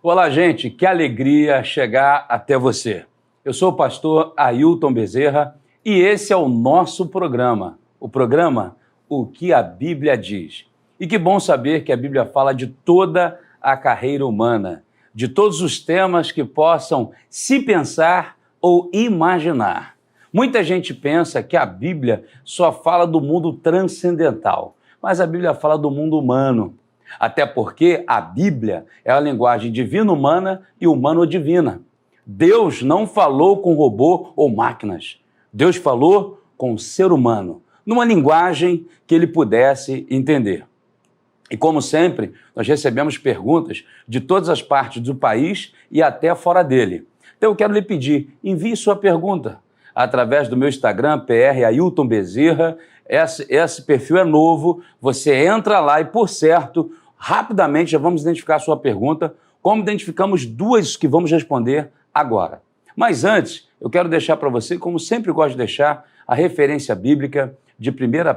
Olá, gente, que alegria chegar até você. Eu sou o pastor Ailton Bezerra e esse é o nosso programa, o programa O que a Bíblia Diz. E que bom saber que a Bíblia fala de toda a carreira humana, de todos os temas que possam se pensar ou imaginar. Muita gente pensa que a Bíblia só fala do mundo transcendental, mas a Bíblia fala do mundo humano. Até porque a Bíblia é a linguagem divino-humana e humano-divina. Deus não falou com robô ou máquinas. Deus falou com o ser humano, numa linguagem que ele pudesse entender. E como sempre, nós recebemos perguntas de todas as partes do país e até fora dele. Então eu quero lhe pedir, envie sua pergunta através do meu Instagram, PR Ailton Bezerra. Esse perfil é novo, você entra lá e, por certo, rapidamente já vamos identificar a sua pergunta, como identificamos duas que vamos responder agora. Mas antes, eu quero deixar para você, como sempre gosto de deixar, a referência bíblica de 1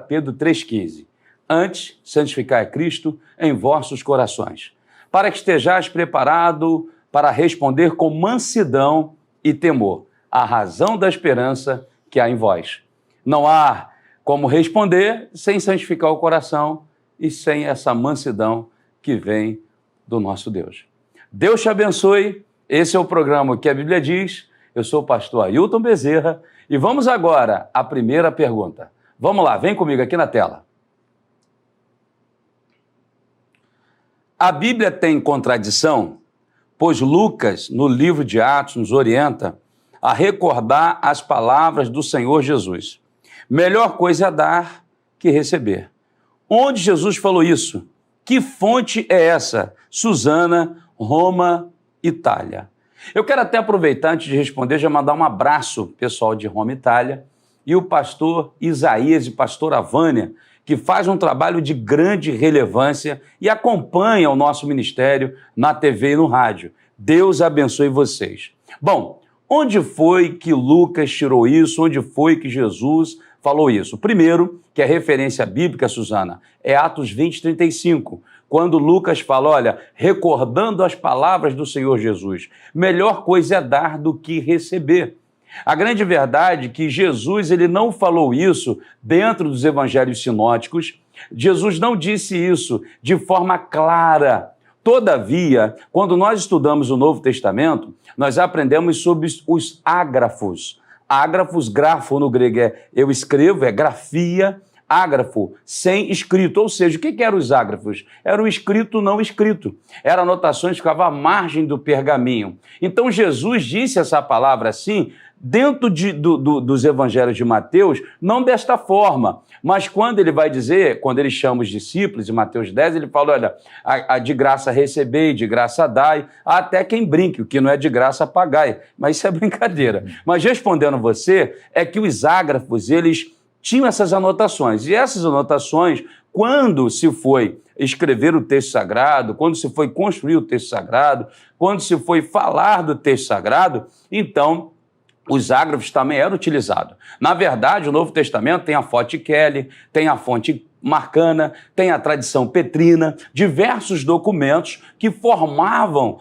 Pedro 3,15. Antes, santificai a Cristo em vossos corações, para que estejais preparado para responder com mansidão e temor, a razão da esperança que há em vós. Não há como responder sem santificar o coração e sem essa mansidão que vem do nosso Deus. Deus te abençoe. Esse é o programa que a Bíblia diz. Eu sou o pastor Ailton Bezerra e vamos agora à primeira pergunta. Vamos lá, vem comigo aqui na tela. A Bíblia tem contradição, pois Lucas, no livro de Atos, nos orienta a recordar as palavras do Senhor Jesus. Melhor coisa é dar que receber. Onde Jesus falou isso? Que fonte é essa? Suzana, Roma, Itália. Eu quero até aproveitar, antes de responder, já mandar um abraço pessoal de Roma, Itália, e o pastor Isaías e pastora Vânia, que faz um trabalho de grande relevância e acompanha o nosso ministério na TV e no rádio. Deus abençoe vocês. Bom, onde foi que Lucas tirou isso? Onde foi que Jesus falou isso? Primeiro, que a referência bíblica, Suzana, é Atos 20:35, quando Lucas fala, olha, recordando as palavras do Senhor Jesus, melhor coisa é dar do que receber. A grande verdade é que Jesus ele não falou isso dentro dos evangelhos sinóticos, Jesus não disse isso de forma clara. Todavia, quando nós estudamos o Novo Testamento, nós aprendemos sobre os ágrafos. Ágrafos, grafo no grego é eu escrevo, é grafia, ágrafo, sem escrito. Ou seja, o que eram os ágrafos? Era o escrito não escrito. Eram anotações que ficavam à margem do pergaminho. Então Jesus disse essa palavra assim, dentro dos evangelhos de Mateus, não desta forma, mas quando ele vai dizer, quando ele chama os discípulos, em Mateus 10, ele fala, olha, a de graça recebei, de graça dai, até quem brinque, o que não é de graça pagai, mas isso é brincadeira. Mas respondendo você, é que os ágrafos, eles tinham essas anotações, e essas anotações, quando se foi escrever o texto sagrado, quando se foi construir o texto sagrado, quando se foi falar do texto sagrado, então os ágrafos também eram utilizados. Na verdade, o Novo Testamento tem a fonte Kelly, tem a fonte Marcana, tem a tradição petrina, diversos documentos que formavam,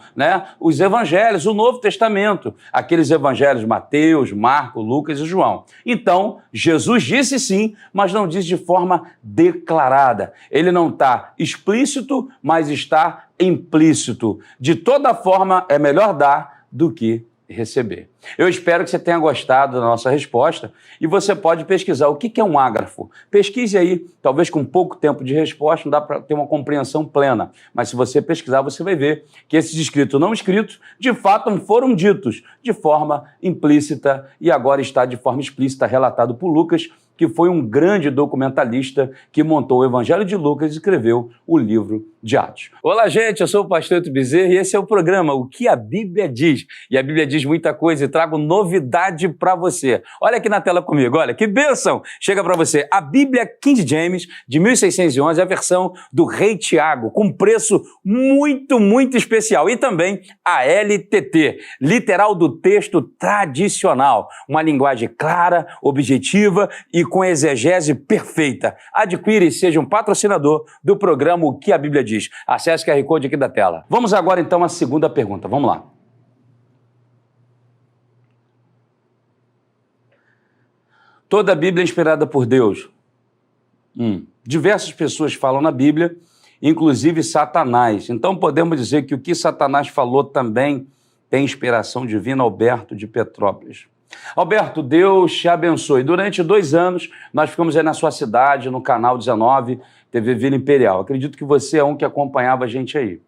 os evangelhos, o Novo Testamento, aqueles evangelhos Mateus, Marcos, Lucas e João. Então, Jesus disse sim, mas não disse de forma declarada. Ele não está explícito, mas está implícito. De toda forma, é melhor dar do que receber. Eu espero que você tenha gostado da nossa resposta e você pode pesquisar o que é um ágrafo. Pesquise aí, talvez com pouco tempo de resposta, não dá para ter uma compreensão plena, mas se você pesquisar, você vai ver que esses escritos não escritos, de fato, foram ditos de forma implícita e agora está de forma explícita relatado por Lucas, que foi um grande documentalista que montou o Evangelho de Lucas e escreveu o livro de Atos. Olá, gente, eu sou o pastor Ailton Bezerra e esse é o programa O que a Bíblia Diz. E a Bíblia diz muita coisa e trago novidade para você. Olha aqui na tela comigo, olha, que bênção! Chega para você a Bíblia King James, de 1611, a versão do Rei Tiago, com preço muito, muito especial. E também a LTT, literal do texto tradicional. Uma linguagem clara, objetiva e com exegese perfeita. Adquire e seja um patrocinador do programa O que a Bíblia Diz. Diz. Acesse o QR Code aqui da tela. Vamos agora então à segunda pergunta. Vamos lá. Toda a Bíblia é inspirada por Deus. Diversas pessoas falam na Bíblia, inclusive Satanás. Então podemos dizer que o que Satanás falou também tem inspiração divina. Alberto de Petrópolis. Alberto, Deus te abençoe. Durante 2 anos, nós ficamos aí na sua cidade, no canal 19, TV Vila Imperial. Acredito que você é um que acompanhava a gente aí.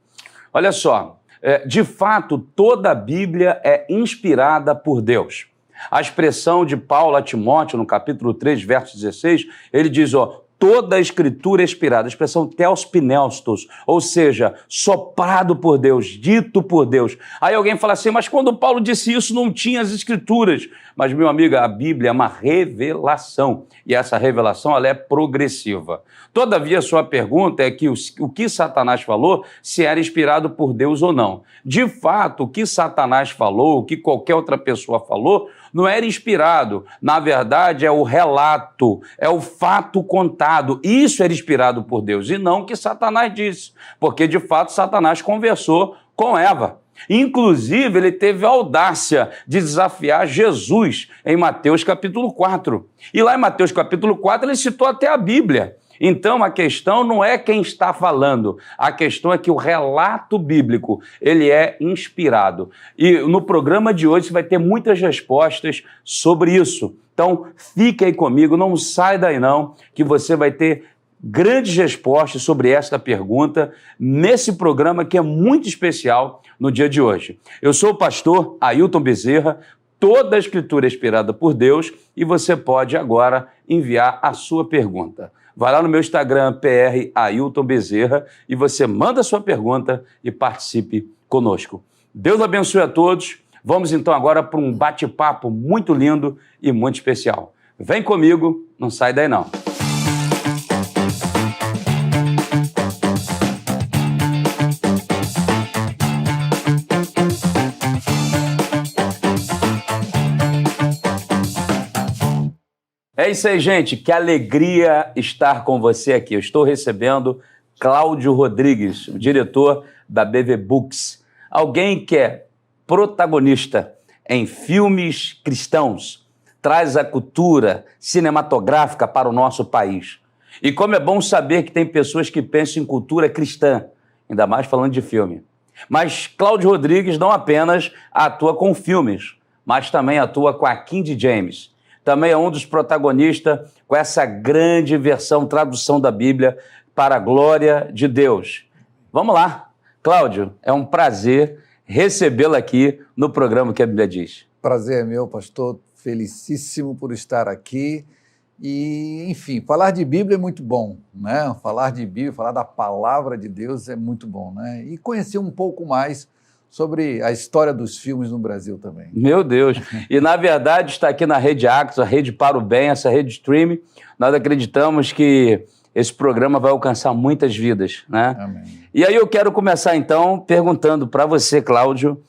Olha só, de fato, toda a Bíblia é inspirada por Deus. A expressão de Paulo a Timóteo, no capítulo 3, verso 16, ele diz, toda a escritura é inspirada, a expressão theos pneustos, ou seja, soprado por Deus, dito por Deus. Aí alguém fala assim, mas quando Paulo disse isso não tinha as escrituras. Mas, meu amigo, a Bíblia é uma revelação, e essa revelação ela é progressiva. Todavia, a sua pergunta é que o que Satanás falou, se era inspirado por Deus ou não. De fato, o que Satanás falou, o que qualquer outra pessoa falou, não era inspirado. Na verdade, é o relato, é o fato contado. Isso era inspirado por Deus, e não o que Satanás disse. Porque, de fato, Satanás conversou com Eva. Inclusive, ele teve a audácia de desafiar Jesus em Mateus capítulo 4. E lá em Mateus capítulo 4, ele citou até a Bíblia. Então, a questão não é quem está falando, a questão é que o relato bíblico, ele é inspirado. E no programa de hoje você vai ter muitas respostas sobre isso. Então, fique aí comigo, não sai daí não, que você vai ter grandes respostas sobre esta pergunta nesse programa que é muito especial no dia de hoje. Eu sou o pastor Ailton Bezerra, toda a escritura é inspirada por Deus e você pode agora enviar a sua pergunta. Vai lá no meu Instagram, PR Ailton Bezerra, e você manda a sua pergunta e participe conosco. Deus abençoe a todos. Vamos então agora para um bate-papo muito lindo e muito especial. Vem comigo, não sai daí não. É isso aí, gente. Que alegria estar com você aqui. Eu estou recebendo Cláudio Rodrigues, o diretor da BV Books. Alguém que é protagonista em filmes cristãos, traz a cultura cinematográfica para o nosso país. E como é bom saber que tem pessoas que pensam em cultura cristã, ainda mais falando de filme. Mas Cláudio Rodrigues não apenas atua com filmes, mas também atua com a King James. Também é um dos protagonistas com essa grande versão, tradução da Bíblia para a glória de Deus. Vamos lá. Cláudio, é um prazer recebê-lo aqui no programa que a Bíblia diz. Prazer é meu, pastor. Felicíssimo por estar aqui. E, enfim, falar de Bíblia é muito bom, né? Falar de Bíblia, falar da palavra de Deus é muito bom, né? E conhecer um pouco mais sobre a história dos filmes no Brasil também. Meu Deus! E, na verdade, está aqui na Rede Axos, a Rede para o Bem, essa rede streaming. Nós acreditamos que esse programa vai alcançar muitas vidas, né? Amém. E aí eu quero começar, então, perguntando para você, Cláudio,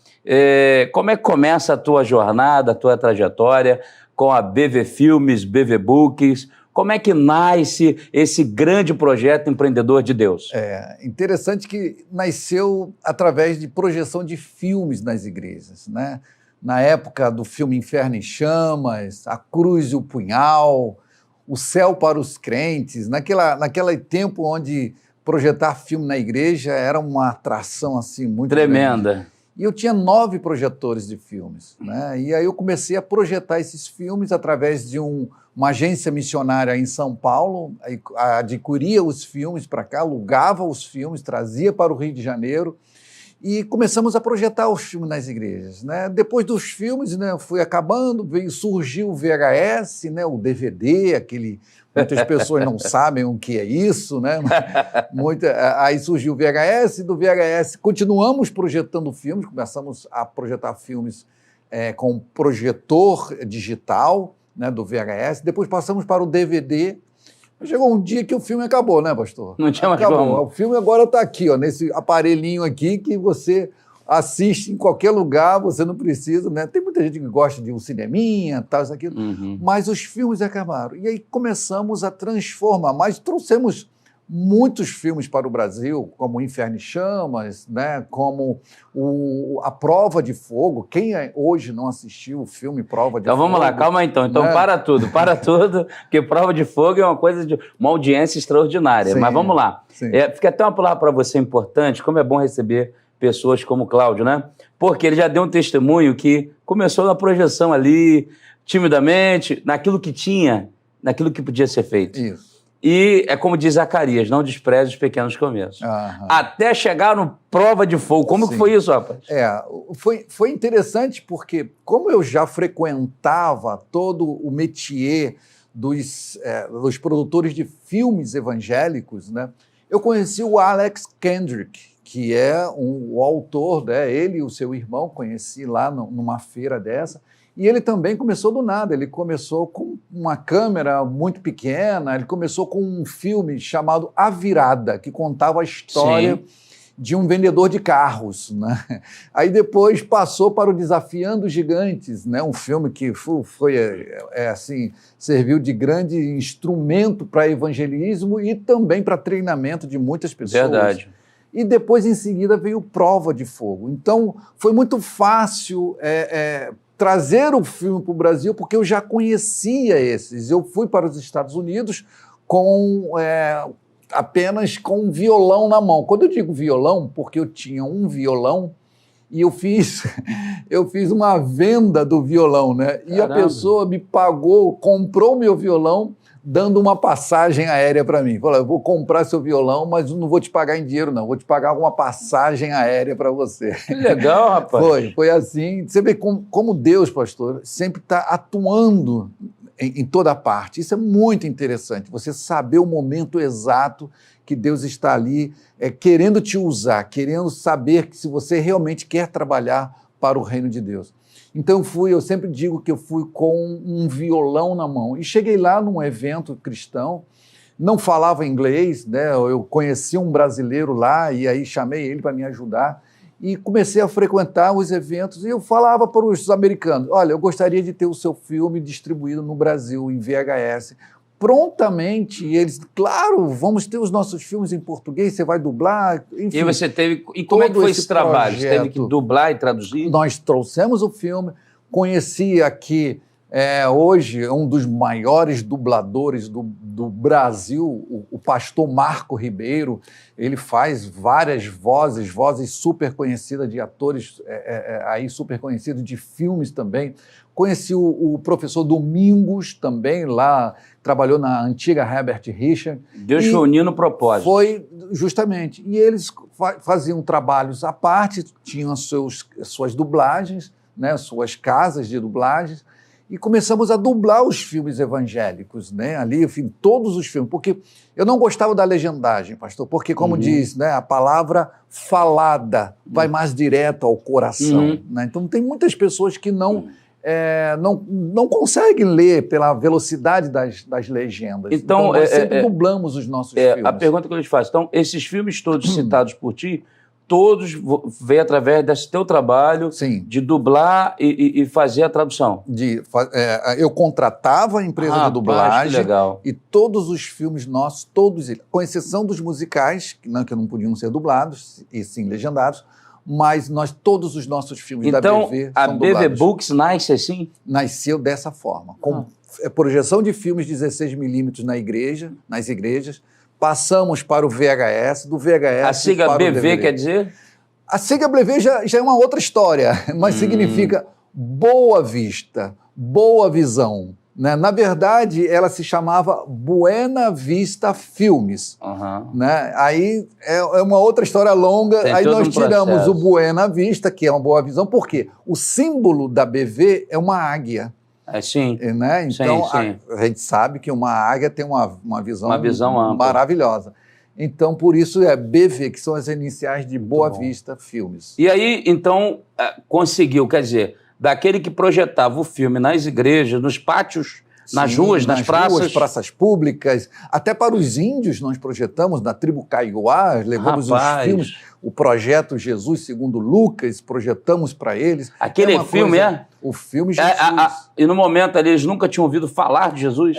como é que começa a tua jornada, a tua trajetória com a BV Filmes, BV Books? Como é que nasce esse grande projeto empreendedor de Deus? É interessante que nasceu através de projeção de filmes nas igrejas, né? Na época do filme Inferno em Chamas, A Cruz e o Punhal, O Céu para os Crentes, naquele tempo onde projetar filme na igreja era uma atração assim muito tremenda. Grande. E eu tinha 9 projetores de filmes, né? E aí eu comecei a projetar esses filmes através de uma agência missionária em São Paulo, adquiria os filmes para cá, alugava os filmes, trazia para o Rio de Janeiro e começamos a projetar os filmes nas igrejas, né? Depois dos filmes, né, foi acabando, surgiu o VHS, né, o DVD, muitas pessoas não sabem o que é isso, né? Aí surgiu o VHS, do VHS continuamos projetando filmes, começamos a projetar filmes com projetor digital, né, do VHS, depois passamos para o DVD. Chegou um dia que o filme acabou, né, pastor? Não tinha mais como. O filme agora está aqui, ó, nesse aparelhinho aqui que você assiste em qualquer lugar, você não precisa, né? Tem muita gente que gosta de um cineminha, tal, isso, aquilo, mas os filmes acabaram. E aí começamos a transformar, mas trouxemos muitos filmes para o Brasil, como Inferno e Chamas, né, como A Prova de Fogo. Quem hoje não assistiu o filme Prova de Fogo? Então vamos lá, calma aí então. Então né? para tudo, porque Prova de Fogo é uma coisa de uma audiência extraordinária. Sim, mas vamos lá. sim. Fica até uma palavra para você importante, como é bom receber pessoas como o Cláudio, né? Porque ele já deu um testemunho que começou na projeção ali, timidamente, naquilo que tinha, naquilo que podia ser feito. Isso. E é como diz Zacarias, não despreze os pequenos começos. Aham. Até chegar no Prova de Fogo. Como que foi isso, rapaz? Foi interessante porque, como eu já frequentava todo o métier dos produtores de filmes evangélicos, né, eu conheci o Alex Kendrick, que é o autor, né, ele e o seu irmão, conheci lá numa feira dessa, e ele também começou do nada, ele começou com uma câmera muito pequena, ele começou com um filme chamado A Virada, que contava a história Sim. de um vendedor de carros, né? Aí depois passou para o Desafiando Gigantes, né? Um filme que assim, serviu de grande instrumento para evangelismo e também para treinamento de muitas pessoas. Verdade. E depois, em seguida, veio Prova de Fogo. Então, foi muito fácil trazer o filme para o Brasil, porque eu já conhecia esses. Eu fui para os Estados Unidos apenas com um violão na mão. Quando eu digo violão, porque eu tinha um violão e eu fiz uma venda do violão, né? E Caramba. a pessoa me pagou, comprou meu violão, dando uma passagem aérea para mim. Falou, eu vou comprar seu violão, mas não vou te pagar em dinheiro, não. Vou te pagar uma passagem aérea para você. Que legal, rapaz. Foi assim. Você vê como Deus, pastor, sempre está atuando em toda parte. Isso é muito interessante, você saber o momento exato que Deus está ali querendo te usar, querendo saber que se você realmente quer trabalhar para o reino de Deus. Então eu sempre digo que eu fui com um violão na mão e cheguei lá num evento cristão, não falava inglês, né? Eu conheci um brasileiro lá e aí chamei ele para me ajudar e comecei a frequentar os eventos e eu falava para os americanos, olha, eu gostaria de ter o seu filme distribuído no Brasil, em VHS. Prontamente, eles, claro, vamos ter os nossos filmes em português, você vai dublar, enfim. E você teve. E como é que foi esse trabalho? Você teve que dublar e traduzir? Nós trouxemos o filme, conheci aqui, hoje, um dos maiores dubladores do Brasil, o pastor Marco Ribeiro. Ele faz várias vozes super conhecidas de atores, aí super conhecidos de filmes também. Conheci o professor Domingos também, lá, trabalhou na antiga Herbert Richard. Deus foi unindo o propósito. Foi, justamente. E eles faziam trabalhos à parte, tinham suas dublagens, né, suas casas de dublagens, e começamos a dublar os filmes evangélicos, né, ali, enfim, todos os filmes, porque eu não gostava da legendagem, pastor, porque, como diz, né, a palavra falada vai mais direto ao coração, né? Então tem muitas pessoas que não conseguem ler pela velocidade das legendas. Então nós sempre dublamos os nossos filmes. A pergunta que eu te faço, então, esses filmes todos citados por ti, todos veio através desse teu trabalho. Sim. De dublar e fazer a tradução. Eu contratava a empresa de dublagem, que legal. E todos os filmes nossos, todos eles, com exceção dos musicais, que não podiam ser dublados, e sim legendados, mas todos os nossos filmes da BV são dublados. Então, a BV Books nasce assim? Nasceu dessa forma, com projeção de filmes 16mm nas igrejas, passamos para o VHS, do VHS a sigla para BV o DVD. Quer dizer? A sigla BV já é uma outra história, mas significa Boa Vista, Boa Visão. Né? Na verdade, ela se chamava Buena Vista Filmes. Né? Aí é uma outra história longa. Tem aí todo nós um tiramos processo. o Buena Vista, que é uma boa visão, porque o símbolo da BV é uma águia. Sim. Né? Então, sim. A gente sabe que uma águia tem uma visão ampla. Maravilhosa. Então, por isso é BV, que são as iniciais de Boa Vista Filmes. E aí, então, conseguiu, quer dizer, daquele que projetava o filme nas igrejas, nos pátios, nas ruas, nas praças. Praças públicas, até para os índios nós projetamos, na tribo Kaiowá, levamos os filmes. o projeto Jesus segundo Lucas, projetamos para eles. Aquele filme, O filme Jesus. E no momento ali, eles nunca tinham ouvido falar de Jesus?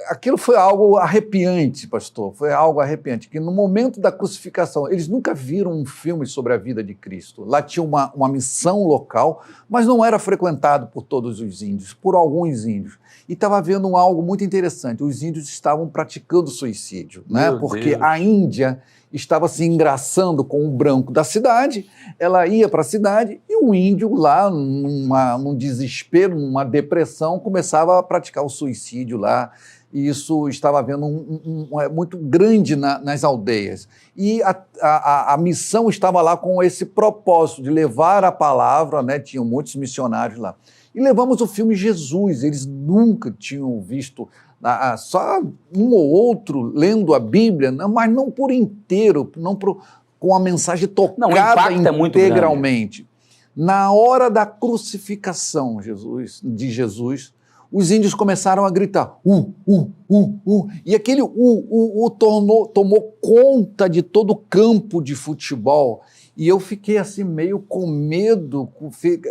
Aquilo foi algo arrepiante, pastor, foi algo arrepiante, que no momento da crucificação, eles nunca viram um filme sobre a vida de Cristo. Lá tinha uma missão local, mas não era frequentado por todos os índios, por alguns índios. E estava vendo algo muito interessante, os índios estavam praticando suicídio, né? Porque Deus. a Índia estava se engraçando com o branco da cidade, ela ia para a cidade e o índio lá, num desespero, numa depressão, começava a praticar o suicídio lá. E isso estava havendo muito grande nas aldeias. E a missão estava lá com esse propósito de levar a palavra, né? Tinham muitos missionários lá. E levamos o filme Jesus, eles nunca tinham visto só um ou outro lendo a Bíblia, mas não por inteiro, com a mensagem tocada integralmente. Na hora da crucificação de Jesus, os índios começaram a gritar, e aquele tomou conta de todo o campo de futebol. E eu fiquei assim meio com medo,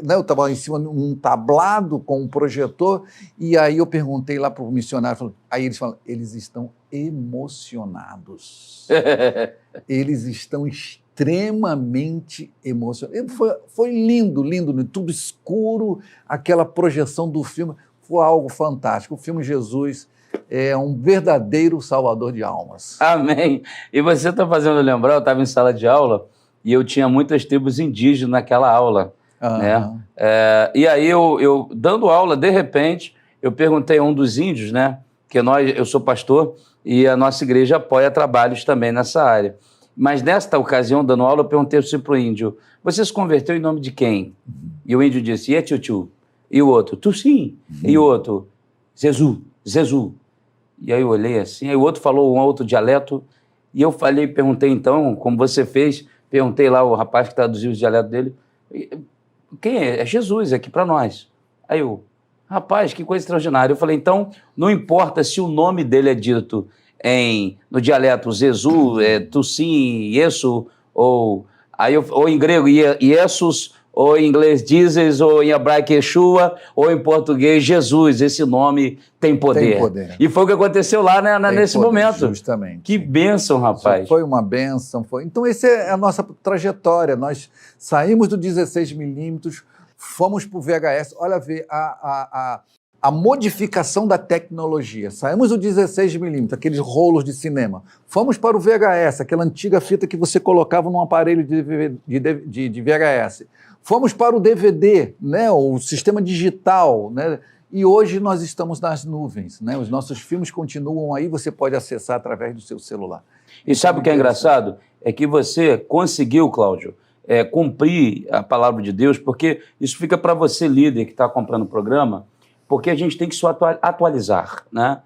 né? Eu estava em cima de um tablado com um projetor, e aí eu perguntei lá para o missionário, aí eles falam, eles estão emocionados. Eles estão extremamente emocionados. Foi lindo, tudo escuro, aquela projeção do filme, foi algo fantástico. O filme Jesus é um verdadeiro salvador de almas. Amém. E você está fazendo lembrar, eu estava em sala de aula, e eu tinha muitas tribos indígenas naquela aula, né? E aí eu dando aula, de repente, eu perguntei a um dos índios, né? Que eu sou pastor e a nossa igreja apoia trabalhos também nessa área. Mas nesta ocasião, dando aula, eu perguntei assim para o índio, você se converteu em nome de quem? E o índio disse, Ietchuchu. E o outro, Tussim. E o outro, Zezu. E aí eu olhei assim, aí o outro falou um outro dialeto, e eu perguntei então, como você fez, perguntei lá o rapaz que traduziu o dialeto dele, quem é? É Jesus aqui para nós. Aí eu, rapaz, que coisa extraordinária. Eu falei, então, não importa se o nome dele é dito no dialeto Zezu, Tussim, Yesu, ou em grego Jesus, ou em inglês Jesus, ou em hebraico Yeshua, ou em português Jesus. Esse nome tem poder. E foi o que aconteceu lá, né, nesse momento. Justamente. Que bênção, rapaz. Foi uma bênção. Então, essa é a nossa trajetória. Nós saímos do 16mm, fomos para o VHS. Olha, ver a modificação da tecnologia. Saímos do 16mm, aqueles rolos de cinema. Fomos para o VHS, aquela antiga fita que você colocava num aparelho de VHS. Fomos para o DVD, né, o sistema digital, né, e hoje nós estamos nas nuvens, né, os nossos filmes continuam aí, você pode acessar através do seu celular. E sabe o que é engraçado? É que você conseguiu, Cláudio, cumprir a palavra de Deus, porque isso fica para você, líder, que está comprando o programa, porque a gente tem que se atualizar, né?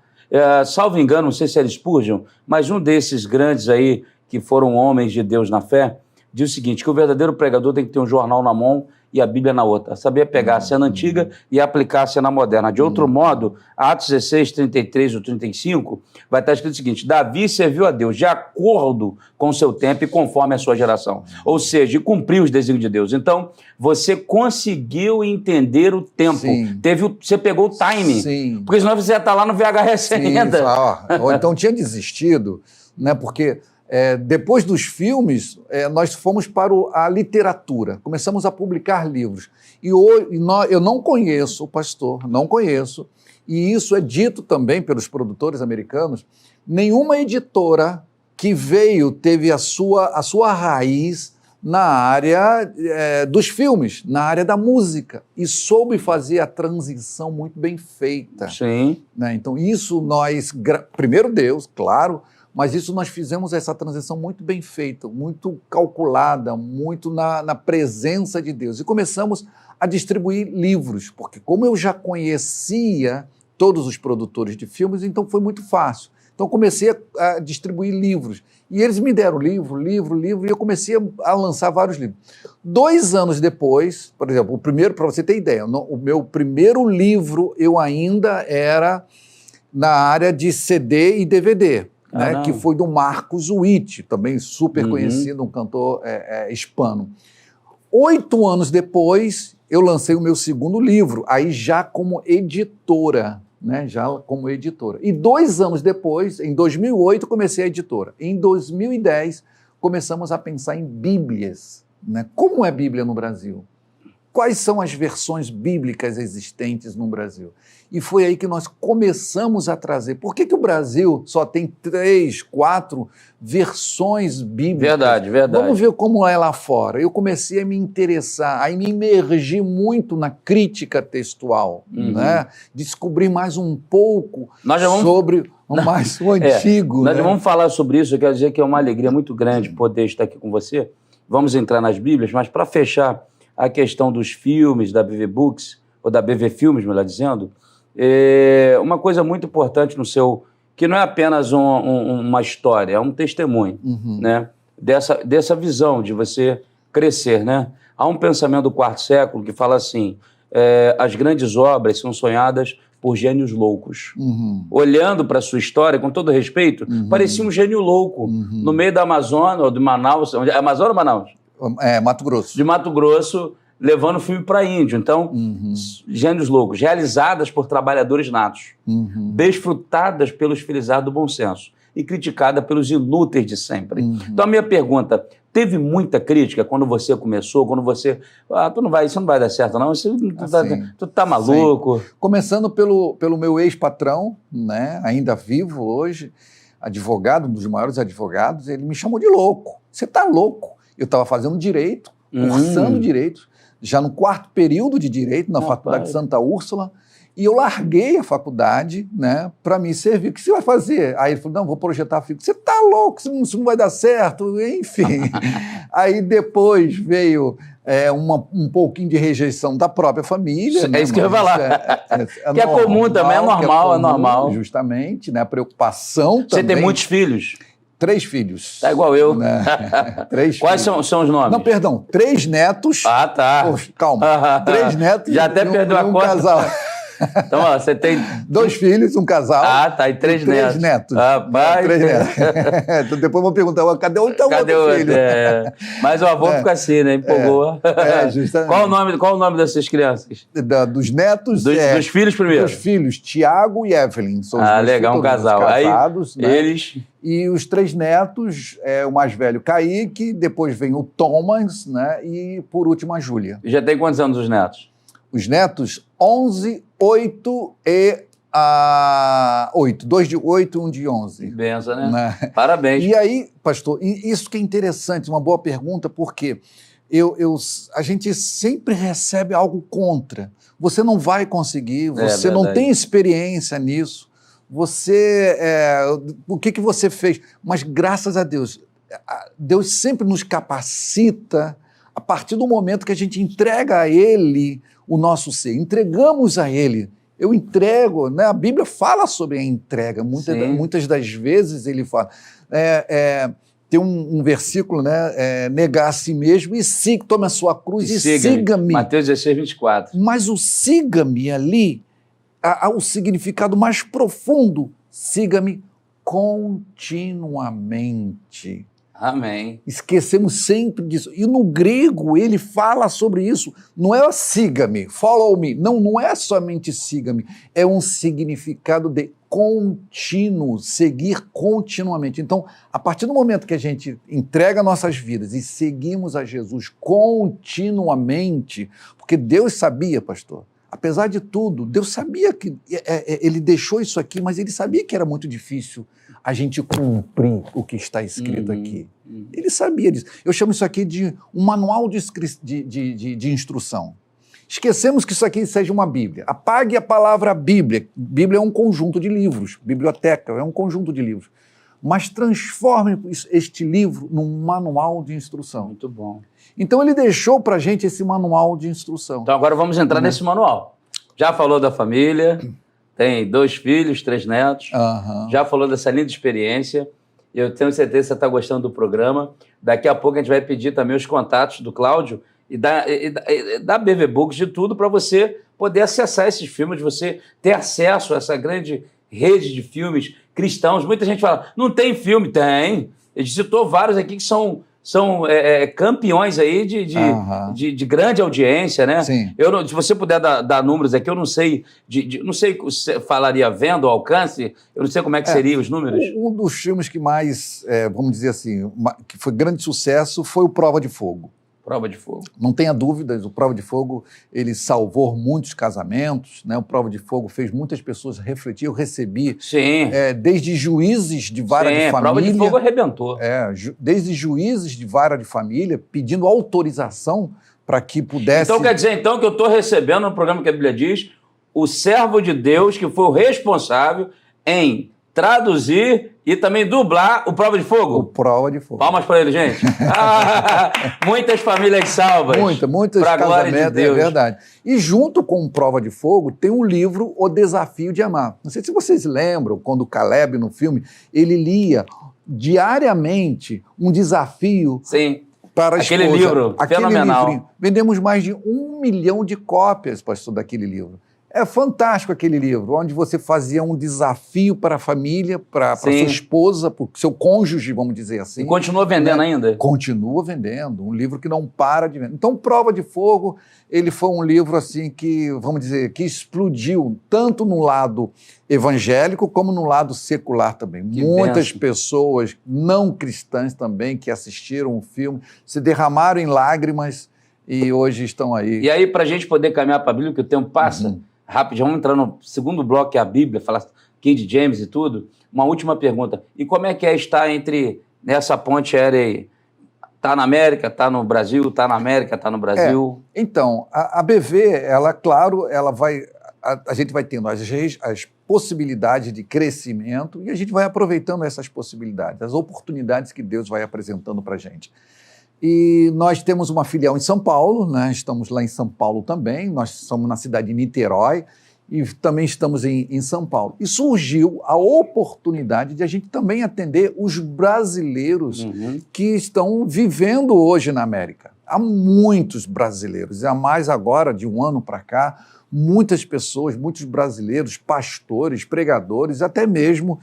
Salvo engano, não sei se era Spurgeon, mas um desses grandes aí, que foram homens de Deus na fé, diz o seguinte, que o verdadeiro pregador tem que ter um jornal na mão e a Bíblia na outra. Saber pegar a cena antiga e aplicar a cena moderna. De outro modo, Atos 16, 33 ou 35, vai estar escrito o seguinte, Davi serviu a Deus de acordo com o seu tempo e conforme a sua geração. Ou seja, de cumprir os desígnios de Deus. Então, você conseguiu entender o tempo. Você pegou o time. Sim. Porque senão você ia estar lá no VHS ainda. Ou então tinha desistido, né? Porque depois dos filmes, nós fomos para a literatura, começamos a publicar livros. E hoje, eu não conheço o pastor, não conheço, e isso é dito também pelos produtores americanos, nenhuma editora que teve a sua raiz na área dos filmes, na área da música, e soube fazer a transição muito bem feita. Sim. Né? Então, isso primeiro Deus, claro, mas isso nós fizemos essa transição muito bem feita, muito calculada, muito na presença de Deus. E começamos a distribuir livros, porque como eu já conhecia todos os produtores de filmes, então foi muito fácil. Então comecei a distribuir livros. E eles me deram livro, e eu comecei a lançar vários livros. 2 anos depois, por exemplo, o primeiro, para você ter ideia, o meu primeiro livro eu ainda era na área de CD e DVD. né, que foi do Marcos Witt, também super conhecido, um cantor hispano. 8 anos depois, eu lancei o meu segundo livro, aí já como editora, né, já como editora. E 2 anos depois, em 2008, comecei a editora. Em 2010, começamos a pensar em Bíblias, né? Como é Bíblia no Brasil? Quais são as versões bíblicas existentes no Brasil? E foi aí que nós começamos a trazer. Por que o Brasil só tem 3, 4 versões bíblicas? Verdade, verdade. Vamos ver como é lá fora. Eu comecei a me interessar, aí me imergi muito na crítica textual, né? Descobri mais um pouco sobre mais o antigo. Nós né? vamos falar sobre isso, eu quero dizer que é uma alegria muito grande poder estar aqui com você. Vamos entrar nas Bíblias, mas para fechar a questão dos filmes da BV Books, ou da BV Filmes, melhor dizendo, uma coisa muito importante no seu, que não é apenas uma história, é um testemunho, né? Dessa visão de você crescer, né? Há um pensamento do quarto século que fala assim, as grandes obras são sonhadas por gênios loucos. Olhando para a sua história, com todo respeito, parecia um gênio louco, no meio da Amazônia, ou de Manaus, Amazônia ou Manaus? Mato Grosso. De Mato Grosso, levando o filme para índio. Então, gênios loucos, realizadas por trabalhadores natos, desfrutadas pelos filizados do bom senso e criticada pelos inúteis de sempre. Então, a minha pergunta, teve muita crítica quando você começou, quando você... isso não vai dar certo, não, tu tá maluco. Sim. Começando pelo meu ex-patrão, né, ainda vivo hoje, advogado, um dos maiores advogados, ele me chamou de louco. Você tá louco. Eu estava fazendo direito, cursando direito, já no 4º período de direito na Faculdade de Santa Úrsula, e eu larguei a faculdade, né, para me servir. O que você vai fazer? Aí ele falou, não, vou projetar filme. Você tá louco, isso não vai dar certo, enfim. Aí depois veio um pouquinho de rejeição da própria família. É isso que eu ia falar. Que é comum também, é normal. Justamente, né, a preocupação também. Você tem muitos filhos? 3 filhos. Tá igual eu. Né? 3 Quais filhos. são os nomes? Não, perdão, 3 netos. Ah, tá. Poxa, calma. 3 netos Já até perdeu a conta. Casal. Então, ó, você tem... 2 filhos, um casal. Ah, tá, e 3 netos. 3 netos. Rapaz. 3 netos. Então depois vou perguntar, cadê o outro filho? Mas o avô fica assim, né? Empolgou. Justamente. Qual o nome dessas crianças? Dos netos? Dos filhos primeiro? Dos filhos, Tiago e Evelyn. São os legal, um casal. Casados, aí, né? eles... E os 3 netos, o mais velho, Kaique, depois vem o Thomas, né? E por último a Júlia. Já tem quantos anos os netos? Os netos, 11, 8 e 8. 2 de 8 e 1 de 11. Benção, né? Parabéns. E aí, pastor, isso que é interessante, uma boa pergunta, porque a gente sempre recebe algo contra. Você não vai conseguir, você não tem experiência nisso. O que você fez? Mas graças a Deus, Deus sempre nos capacita a partir do momento que a gente entrega a Ele o nosso ser, entregamos a Ele. Eu entrego, né? A Bíblia fala sobre a entrega, muitas das vezes ele fala. Tem um versículo, né? Negar a si mesmo e tome a sua cruz e siga-me. Mateus 16, 24. Mas o siga-me ali, há o significado mais profundo, siga-me continuamente. Amém. Esquecemos sempre disso. E no grego ele fala sobre isso. Não é siga-me, follow me. Não é somente siga-me. É um significado de contínuo, seguir continuamente. Então, a partir do momento que a gente entrega nossas vidas e seguimos a Jesus continuamente, porque Deus sabia, pastor, apesar de tudo, Deus sabia que ele deixou isso aqui, mas ele sabia que era muito difícil a gente cumprir o que está escrito aqui. Ele sabia disso. Eu chamo isso aqui de um manual de instrução. Esquecemos que isso aqui seja uma Bíblia. Apague a palavra Bíblia. Bíblia é um conjunto de livros. Biblioteca é um conjunto de livros. Mas transforme este livro num manual de instrução. Muito bom. Então ele deixou para a gente esse manual de instrução. Então agora vamos entrar nesse manual. Já falou da família, tem 2 filhos, 3 netos, já falou dessa linda experiência. Eu tenho certeza que você está gostando do programa. Daqui a pouco a gente vai pedir também os contatos do Cláudio e da BV Books, de tudo, para você poder acessar esses filmes, você ter acesso a essa grande rede de filmes cristãos. Muita gente fala, não tem filme? Tem. Ele citou vários aqui que são campeões aí de grande audiência, né? Sim. Se você puder dar números aqui, eu não sei, não sei se você falaria venda ou alcance, eu não sei como é que seriam os números. Um dos filmes que mais, vamos dizer assim, que foi grande sucesso foi o Prova de Fogo. Prova de Fogo. Não tenha dúvidas, o Prova de Fogo, ele salvou muitos casamentos, né? O Prova de Fogo fez muitas pessoas refletir. Eu recebi desde juízes de vara de família... Prova de Fogo arrebentou. Desde juízes de vara de família pedindo autorização para que pudesse... Então quer dizer que eu estou recebendo no programa que a Bíblia diz, o servo de Deus que foi o responsável em traduzir e também dublar o Prova de Fogo. O Prova de Fogo. Palmas para ele, gente. Muitas famílias salvas. Muitos casamentos, de é verdade. E junto com o Prova de Fogo, tem um livro, O Desafio de Amar. Não sei se vocês lembram, quando o Caleb, no filme, ele lia diariamente um desafio para a esposa. Aquele livro, fenomenal. Livrinho. Vendemos mais de 1 milhão de cópias, pastor, daquele livro. É fantástico aquele livro, onde você fazia um desafio para a família, para sua esposa, para o seu cônjuge, vamos dizer assim. E continua vendendo ainda? Continua vendendo, um livro que não para de vender. Então, Prova de Fogo, ele foi um livro assim que, vamos dizer, que explodiu tanto no lado evangélico como no lado secular também. Muitas pessoas não cristãs também que assistiram o filme se derramaram em lágrimas e hoje estão aí. E aí, para a gente poder caminhar para a Bíblia, que o tempo passa... Rápido, vamos entrar no segundo bloco, que é a Bíblia, falar King James e tudo. Uma última pergunta. E como é que estar nessa ponte aérea aí? Está na América, está no Brasil, está na América, está no Brasil? Então, a BV, ela, claro, ela vai... A gente vai tendo as possibilidades de crescimento e a gente vai aproveitando essas possibilidades, as oportunidades que Deus vai apresentando para a gente. E nós temos uma filial em São Paulo, né? Estamos lá em São Paulo também, nós somos na cidade de Niterói e também estamos em São Paulo. E surgiu a oportunidade de a gente também atender os brasileiros que estão vivendo hoje na América. Há muitos brasileiros, e há mais agora, de um ano para cá, muitas pessoas, muitos brasileiros, pastores, pregadores, até mesmo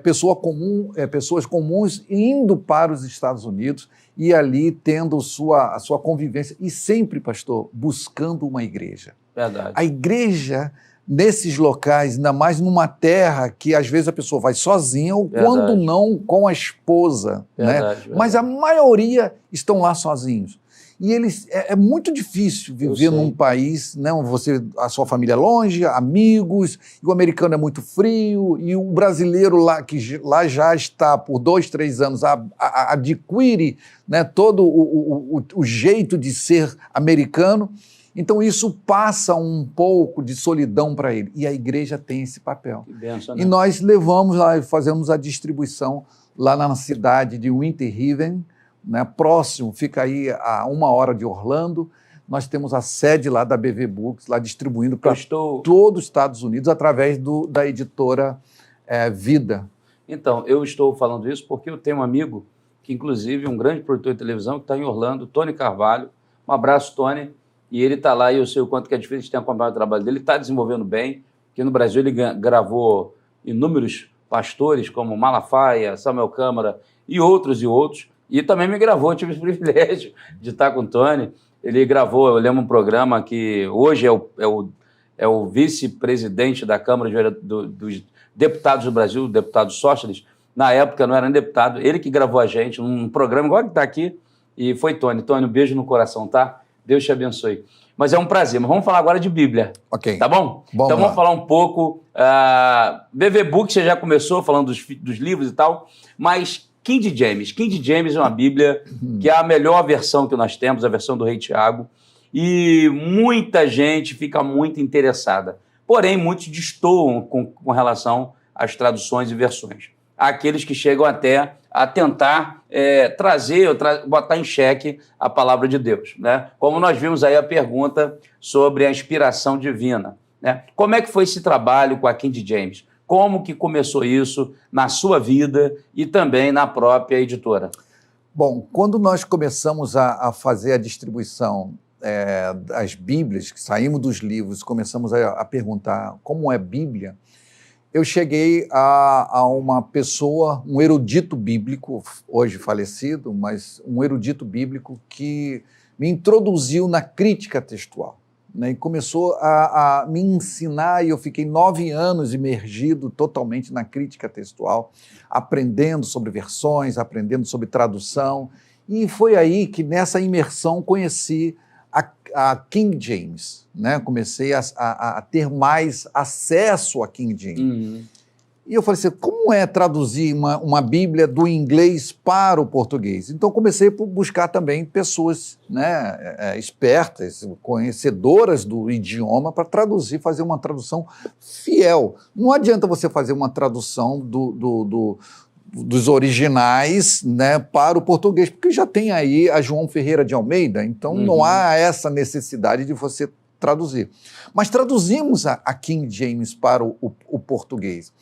pessoas comuns indo para os Estados Unidos e ali tendo a sua convivência. E sempre, pastor, buscando uma igreja. Verdade. A igreja, nesses locais, ainda mais numa terra que às vezes a pessoa vai sozinha ou quando não com a esposa. Verdade. Mas a maioria estão lá sozinhos. E eles, é muito difícil viver num país, né, a sua família é longe, amigos, e o americano é muito frio, e o brasileiro lá, que lá já está por 2, 3 anos, adquire, né, todo o jeito de ser americano. Então isso passa um pouco de solidão para ele. E a igreja tem esse papel. Que benção, né? E nós levamos lá e fazemos a distribuição lá na cidade de Winter Haven, né, próximo, fica aí a 1 hora de Orlando. Nós temos a sede lá da BV Books, lá distribuindo para todos os Estados Unidos, através da editora Vida. Então, eu estou falando isso porque eu tenho um amigo, que inclusive um grande produtor de televisão, que está em Orlando, Tony Carvalho. Um abraço, Tony. E ele está lá e eu sei o quanto que é difícil de acompanhar o trabalho dele. Ele está desenvolvendo bem, porque no Brasil ele gravou inúmeros pastores, como Malafaia, Samuel Câmara e outros. E também me gravou, tive o privilégio de estar com o Tony. Ele gravou, eu lembro, um programa que hoje é o vice-presidente da Câmara dos Deputados do Brasil, deputado Sóstenes. Na época não era nem deputado, ele que gravou a gente, um programa igual que está aqui, e foi Tony. Tony, um beijo no coração, tá? Deus te abençoe. Mas é um prazer. Mas vamos falar agora de Bíblia. Ok. Tá bom? Então vamos falar um pouco. BV Book, você já começou falando dos livros e tal, mas King James é uma Bíblia que é a melhor versão que nós temos, a versão do Rei Tiago, e muita gente fica muito interessada. Porém, muitos destoam com relação às traduções e versões. Há aqueles que chegam até a tentar botar em xeque a palavra de Deus, né? Como nós vimos aí a pergunta sobre a inspiração divina, né? Como é que foi esse trabalho com a King James? Como que começou isso na sua vida e também na própria editora? Bom, quando nós começamos a fazer a distribuição das Bíblias, que saímos dos livros, começamos a perguntar como é Bíblia, eu cheguei a uma pessoa, um erudito bíblico, hoje falecido, mas um erudito bíblico que me introduziu na crítica textual, né, e começou a me ensinar, e eu fiquei 9 anos imergido totalmente na crítica textual, aprendendo sobre versões, aprendendo sobre tradução, e foi aí que nessa imersão conheci a King James, né? Comecei a ter mais acesso a King James. Uhum. E eu falei assim, como é traduzir uma Bíblia do inglês para o português? Então comecei a buscar também pessoas, né, espertas, conhecedoras do idioma para traduzir, fazer uma tradução fiel. Não adianta você fazer uma tradução dos originais, né, para o português, porque já tem aí a João Ferreira de Almeida, então não há essa necessidade de você traduzir. Mas traduzimos a King James para o português.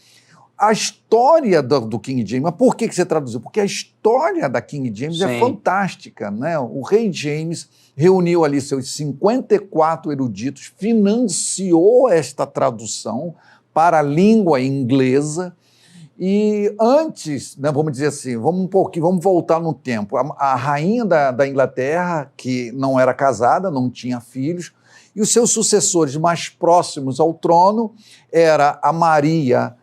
A história do King James, mas por que você traduziu? Porque a história da King James Sim. é fantástica, né? O rei James reuniu ali seus 54 eruditos, financiou esta tradução para a língua inglesa. E antes, né, vamos dizer assim, vamos voltar no tempo. A rainha da Inglaterra, que não era casada, não tinha filhos, e os seus sucessores mais próximos ao trono era a Maria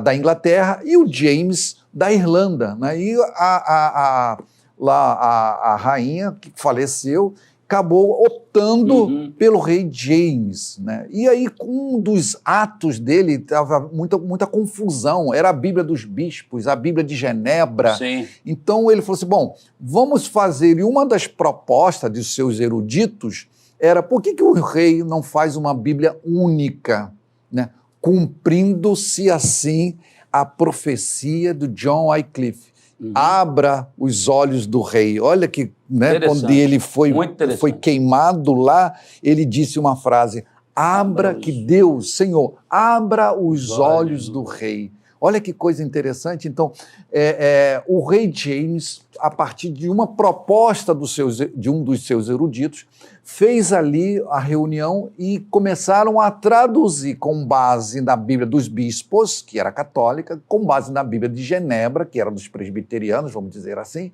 da Inglaterra e o James da Irlanda, né? E a rainha que faleceu acabou optando pelo rei James, né? E aí, um dos atos dele, estava muita confusão, era a Bíblia dos Bispos, a Bíblia de Genebra. Sim. Então ele falou assim, bom, vamos fazer, e uma das propostas de seus eruditos era, por que o rei não faz uma Bíblia única, né? Cumprindo-se assim a profecia do John Wycliffe. Abra os olhos do rei. Olha que, né, quando ele foi queimado lá, ele disse uma frase, Senhor, abra os olhos do rei. Olha que coisa interessante. Então, o rei James, a partir de uma proposta de um dos seus eruditos, fez ali a reunião e começaram a traduzir com base na Bíblia dos Bispos, que era católica, com base na Bíblia de Genebra, que era dos presbiterianos, vamos dizer assim,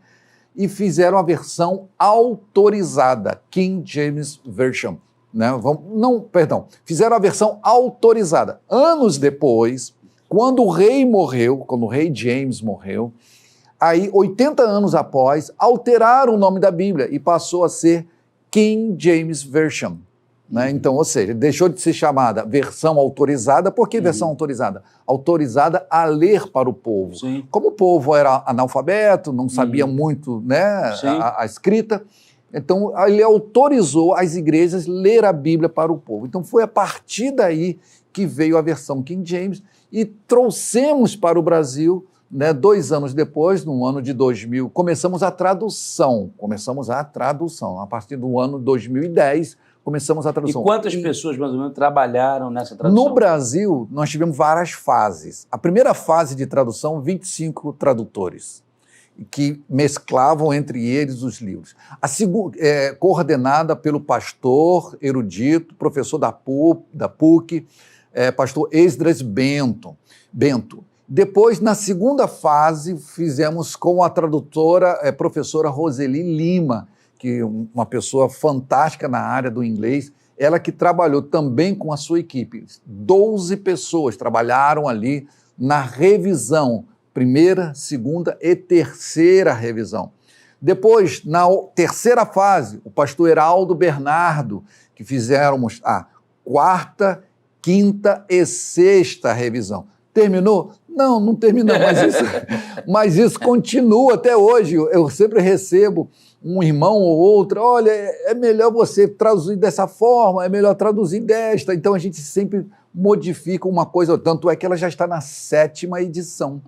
e fizeram a versão autorizada, King James Version. Né? Fizeram a versão autorizada. Anos depois, quando o rei James morreu, aí 80 anos após, alteraram o nome da Bíblia e passou a ser King James Version. Né? Então, ou seja, deixou de ser chamada versão autorizada. Por que versão autorizada? Autorizada a ler para o povo. Sim. Como o povo era analfabeto, não sabia muito, né, a escrita, então ele autorizou as igrejas a ler a Bíblia para o povo. Então foi a partir daí que veio a versão King James e trouxemos para o Brasil, né, 2 anos depois, no ano de 2000, começamos a tradução. A partir do ano 2010, começamos a tradução. E quantas pessoas, mais ou menos, trabalharam nessa tradução? No Brasil, nós tivemos várias fases. A primeira fase de tradução, 25 tradutores, que mesclavam entre eles os livros. A segunda, coordenada pelo pastor erudito, professor da PUC, pastor Esdras Bento. Depois, na segunda fase, fizemos com a tradutora, professora Roseli Lima, que é uma pessoa fantástica na área do inglês, ela que trabalhou também com a sua equipe. 12 pessoas trabalharam ali na revisão, primeira, segunda e terceira revisão. Depois, na terceira fase, o pastor Heraldo Bernardo, que fizemos a quarta, quinta e sexta revisão. Terminou? Não terminou, mas isso continua até hoje. Eu sempre recebo um irmão ou outro, olha, é melhor você traduzir dessa forma, é melhor traduzir desta. Então a gente sempre modifica uma coisa, tanto é que ela já está na 7ª edição.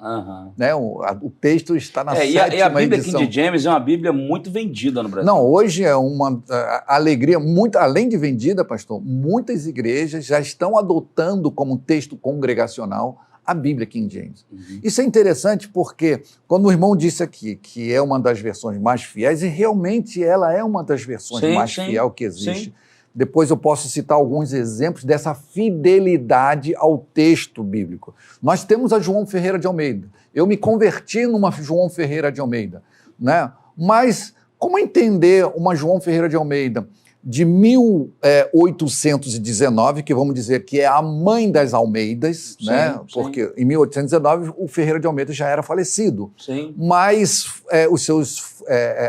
Né? O texto está na 7ª edição. E a Bíblia King James é uma Bíblia muito vendida no Brasil. Não, hoje é uma alegria, muito, além de vendida, pastor, muitas igrejas já estão adotando como texto congregacional a Bíblia King James. Isso é interessante porque, quando o irmão disse aqui que é uma das versões mais fiéis, e realmente ela é uma das versões mais fiéis que existe, Depois eu posso citar alguns exemplos dessa fidelidade ao texto bíblico. Nós temos a João Ferreira de Almeida. Eu me converti numa João Ferreira de Almeida, né? Mas como entender uma João Ferreira de Almeida de 1819, que vamos dizer que é a mãe das Almeidas, sim, né? Sim. Porque em 1819 o Ferreira de Almeida já era falecido. Sim. Mas os seus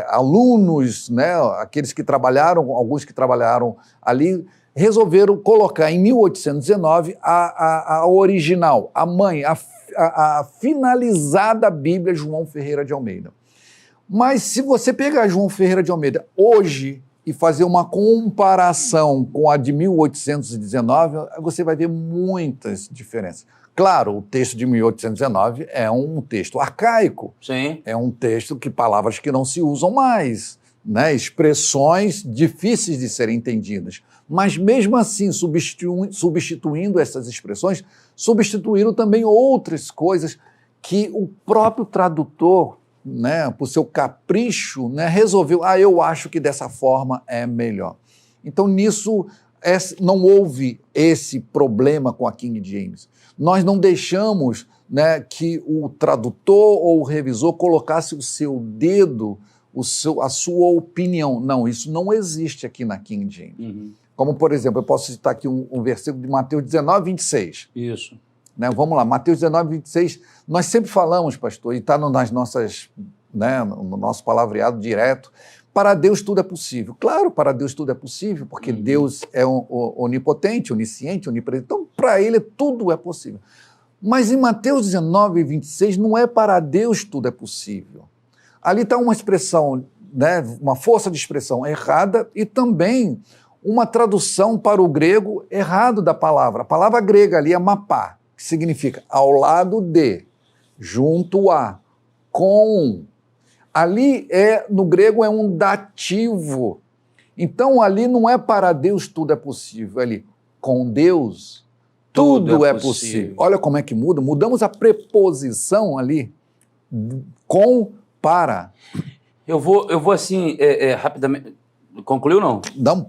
alunos, né, aqueles que trabalharam, alguns que trabalharam ali, resolveram colocar em 1819 a original, a mãe, a finalizada Bíblia João Ferreira de Almeida. Mas se você pegar João Ferreira de Almeida hoje e fazer uma comparação com a de 1819, você vai ver muitas diferenças. Claro, o texto de 1819 é um texto arcaico. Sim. É um texto que palavras que não se usam mais, né? Expressões difíceis de serem entendidas. Mas mesmo assim, substituindo essas expressões, substituíram também outras coisas que o próprio tradutor, né, por seu capricho, né, resolveu, eu acho que dessa forma é melhor. Então, nisso, não houve esse problema com a King James. Nós não deixamos, né, que o tradutor ou o revisor colocasse o seu dedo, a sua opinião. Não, isso não existe aqui na King James. Uhum. Como, por exemplo, eu posso citar aqui um versículo de Mateus 19, 26. Isso. Né, vamos lá, Mateus 19, 26. Nós sempre falamos, pastor, e está nas nossas, né, no nosso palavreado direto, para Deus tudo é possível. Claro, para Deus tudo é possível, porque Deus é onipotente, onisciente, onipresente. Então, para Ele tudo é possível. Mas em Mateus 19, 26, não é para Deus tudo é possível. Ali está uma expressão, né, uma força de expressão errada e também uma tradução para o grego errado da palavra. A palavra grega ali é mapá, que significa ao lado de, junto a, com. Ali no grego é um dativo. Então ali não é para Deus tudo é possível, ali com Deus tudo é possível. Olha como é que muda. Mudamos a preposição ali com para. Eu vou assim, rapidamente. Concluiu não? Não.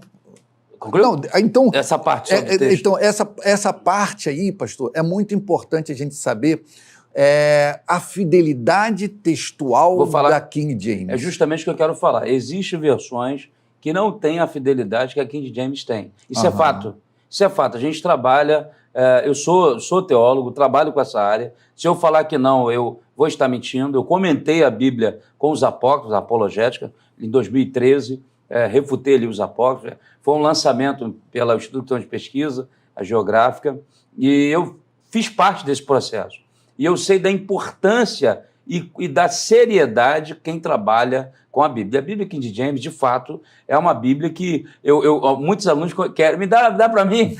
Concluiu? Não, então, essa parte do texto. Então, essa parte aí, pastor, é muito importante a gente saber a fidelidade textual da King James. É justamente o que eu quero falar. Existem versões que não têm a fidelidade que a King James tem. Isso é fato. Isso é fato. A gente trabalha... eu sou teólogo, trabalho com essa área. Se eu falar que não, eu vou estar mentindo. Eu comentei a Bíblia com os apócrifos, a apologética, em 2013. Refutei ali os apócrifos. Foi um lançamento pela Instituto de Pesquisa, a Geográfica, e eu fiz parte desse processo. E eu sei da importância e da seriedade quem trabalha com a Bíblia. A Bíblia King James, de fato, é uma Bíblia que muitos alunos querem, me dá para mim,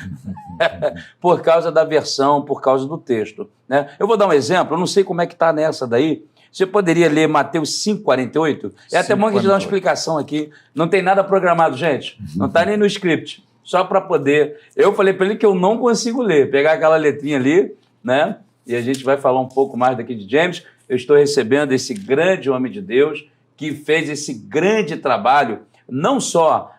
por causa da versão, por causa do texto. Né? Eu vou dar um exemplo, eu não sei como é que está nessa daí. Você poderia ler Mateus 5,48? É até bom que a gente dá uma explicação aqui. Não tem nada programado, gente. Não está nem no script. Só para poder... Eu falei para ele que eu não consigo ler. Pegar aquela letrinha ali, né? E a gente vai falar um pouco mais daqui de James. Eu estou recebendo esse grande homem de Deus que fez esse grande trabalho, não só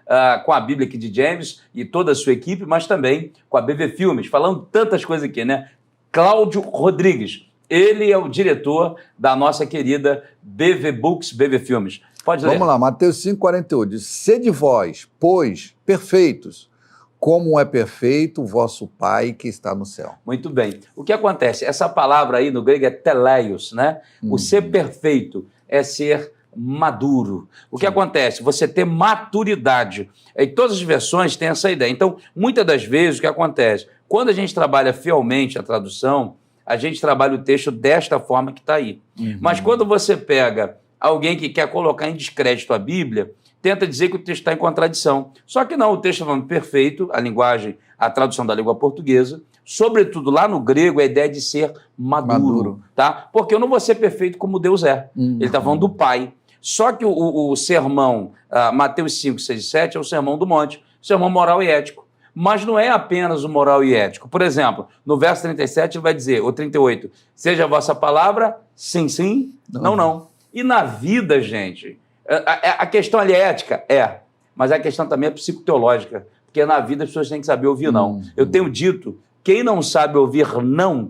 com a Bíblia aqui de James e toda a sua equipe, mas também com a BV Filmes, falando tantas coisas aqui, né? Cláudio Rodrigues. Ele é o diretor da nossa querida BV Books, BV Filmes. Pode ler. Vamos lá, Mateus 5,48 diz: sede vós, pois, perfeitos, como é perfeito o vosso Pai que está no céu. Muito bem. O que acontece? Essa palavra aí no grego é teleios, né? O ser perfeito é ser maduro. O que acontece? Você ter maturidade. E todas as versões têm essa ideia. Então, muitas das vezes, o que acontece? Quando a gente trabalha fielmente a tradução, a gente trabalha o texto desta forma que está aí. Mas quando você pega alguém que quer colocar em descrédito a Bíblia, tenta dizer que o texto está em contradição. Só que não, o texto é falando perfeito, a linguagem, a tradução da língua portuguesa, sobretudo lá no grego, a ideia de ser maduro. Tá? Porque eu não vou ser perfeito como Deus é. Ele está falando do Pai. Só que o sermão, Mateus 5, 6 e 7, é o sermão do monte, sermão moral e ético. Mas não é apenas o moral e ético. Por exemplo, no verso 37 ele vai dizer, ou 38, seja a vossa palavra, sim, sim, não, não. E na vida, gente, a questão ali é ética? É. Mas a questão também é psicoteológica. porque na vida as pessoas têm que saber ouvir não. Eu tenho dito, quem não sabe ouvir não,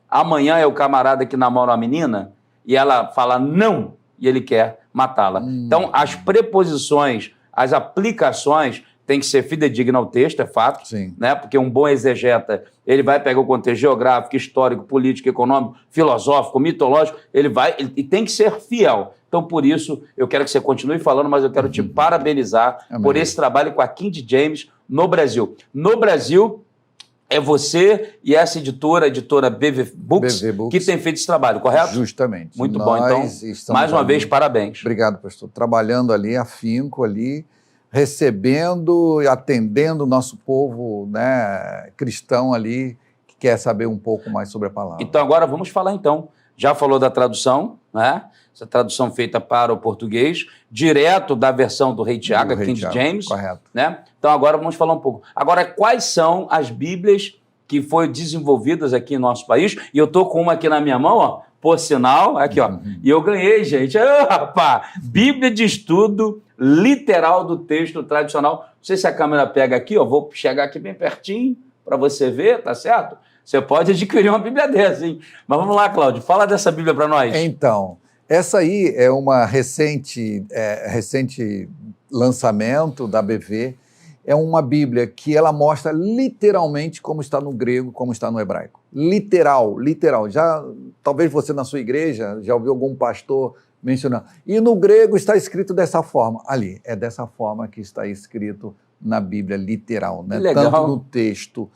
amanhã é o camarada que namora uma menina e ela fala não e ele quer matá-la. Então, as preposições, as aplicações têm que ser fidedignas ao texto, é fato, né? Porque um bom exegeta, ele vai pegar o contexto geográfico, histórico, político, econômico, filosófico, mitológico, ele tem que ser fiel. Então, por isso, eu quero que você continue falando, mas eu quero te parabenizar por esse trabalho com a King James no Brasil. No Brasil, é você e essa editora, a editora BV Books, que tem feito esse trabalho, correto? Justamente. Muito bom. Então, mais uma vez, parabéns. Obrigado, pastor. Trabalhando ali, afinco ali, recebendo e atendendo o nosso povo, né, cristão ali, que quer saber um pouco mais sobre a palavra. Então, agora vamos falar, então. Já falou da tradução, né? Essa tradução feita para o português, direto da versão do Rei Tiago, King James. Correto. Né? Então, agora vamos falar um pouco. Agora, quais são as Bíblias que foram desenvolvidas aqui no nosso país? E eu estou com uma aqui na minha mão, ó, por sinal, aqui, ó. E eu ganhei, gente. Rapaz, Bíblia de Estudo Literal do Texto Tradicional. Não sei se a câmera pega aqui, ó. Vou chegar aqui bem pertinho para você ver, tá certo? Você pode adquirir uma Bíblia dessa, hein? Mas vamos lá, Cláudio, fala dessa Bíblia para nós. Então, essa aí é uma recente lançamento da BV. É uma Bíblia que ela mostra literalmente como está no grego, como está no hebraico. Literal. Já, talvez você na sua igreja já ouviu algum pastor mencionando. E no grego está escrito dessa forma. Ali, é dessa forma que está escrito na Bíblia literal, né? Legal. Tanto no texto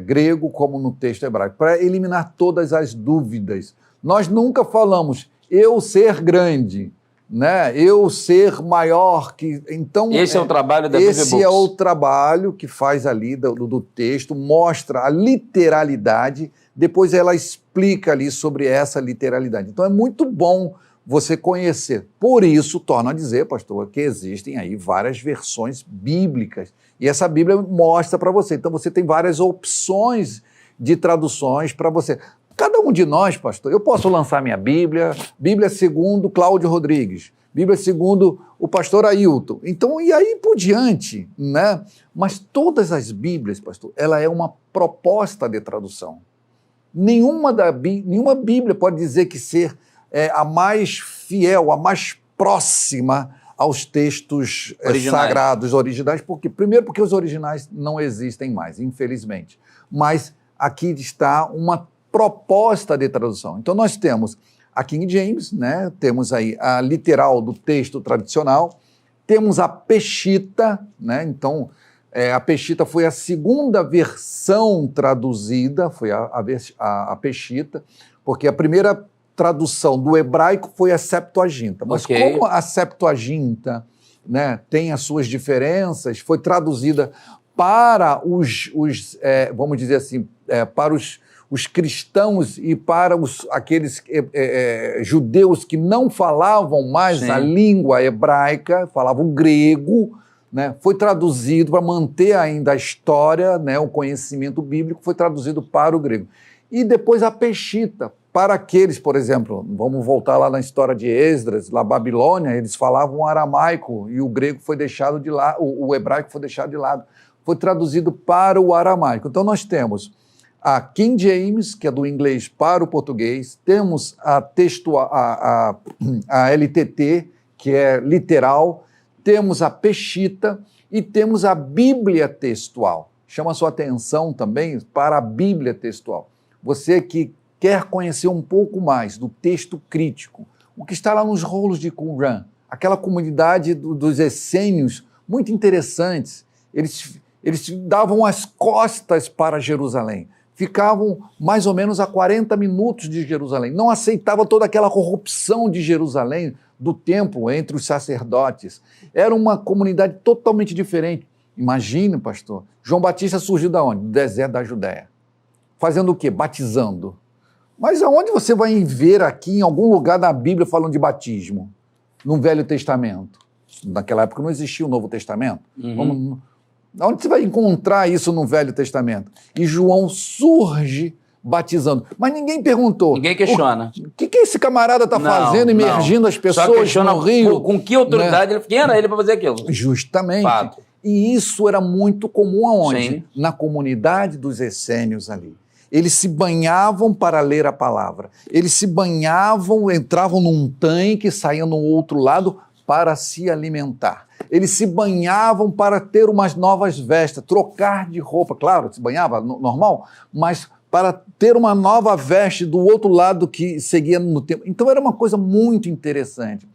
grego como no texto hebraico, para eliminar todas as dúvidas. Nós nunca falamos eu ser grande, né? Eu ser maior que... Então, esse é o trabalho da BV Books. Esse é o trabalho que faz ali do texto, mostra a literalidade, depois ela explica ali sobre essa literalidade. Então é muito bom você conhecer. Por isso, torno a dizer, pastor, que existem aí várias versões bíblicas. E essa Bíblia mostra para você. Então você tem várias opções de traduções para você. Cada um de nós, pastor, eu posso lançar minha Bíblia segundo Cláudio Rodrigues, Bíblia segundo o pastor Ailton. Então, e aí por diante, né? Mas todas as Bíblias, pastor, ela é uma proposta de tradução. Nenhuma Bíblia pode dizer que ser a mais fiel, a mais próxima aos textos sagrados, originais. Primeiro, porque os originais não existem mais, infelizmente. Mas aqui está uma proposta de tradução. Então, nós temos a King James, né? Temos aí a literal do texto tradicional, temos a Peshitta, né? Então, a Peshitta foi a segunda versão traduzida, foi a Peshitta, porque a primeira tradução do hebraico foi a Septuaginta. Mas como a Septuaginta, né, tem as suas diferenças, foi traduzida para vamos dizer assim, para os cristãos e para aqueles judeus que não falavam mais a língua hebraica, falavam grego, né? Foi traduzido para manter ainda a história, né? O conhecimento bíblico foi traduzido para o grego. E depois a Peshitta, para aqueles, por exemplo, vamos voltar lá na história de Esdras, na Babilônia, eles falavam aramaico e o grego foi deixado de lado, o hebraico foi deixado de lado, foi traduzido para o aramaico. Então nós temos a King James, que é do inglês para o português, temos a LTT, que é literal, temos a Peshitta e temos a Bíblia textual. Chama a sua atenção também para a Bíblia textual. Você que quer conhecer um pouco mais do texto crítico, o que está lá nos rolos de Qumran, aquela comunidade dos essênios, muito interessantes, eles davam as costas para Jerusalém, ficavam mais ou menos a 40 minutos de Jerusalém, não aceitavam toda aquela corrupção de Jerusalém, do templo, entre os sacerdotes. Era uma comunidade totalmente diferente. Imagine, pastor, João Batista surgiu da onde? Do deserto da Judéia. Fazendo o quê? Batizando. Mas aonde você vai ver aqui, em algum lugar da Bíblia, falando de batismo? No Velho Testamento. Naquela época não existia o Novo Testamento. Onde você vai encontrar isso no Velho Testamento? E João surge batizando. Mas ninguém perguntou. Ninguém questiona. O que esse camarada está fazendo, imergindo as pessoas no rio? Com que autoridade, né? Quem era ele para fazer aquilo? Justamente. Fato. E isso era muito comum aonde? Sim. Na comunidade dos essênios ali. Eles se banhavam para ler a palavra. Eles se banhavam, entravam num tanque, saíam no outro lado para se alimentar. Eles se banhavam para ter umas novas vestes, trocar de roupa. Claro, se banhava normal, mas para ter uma nova veste do outro lado que seguia no tempo. Então era uma coisa muito interessante.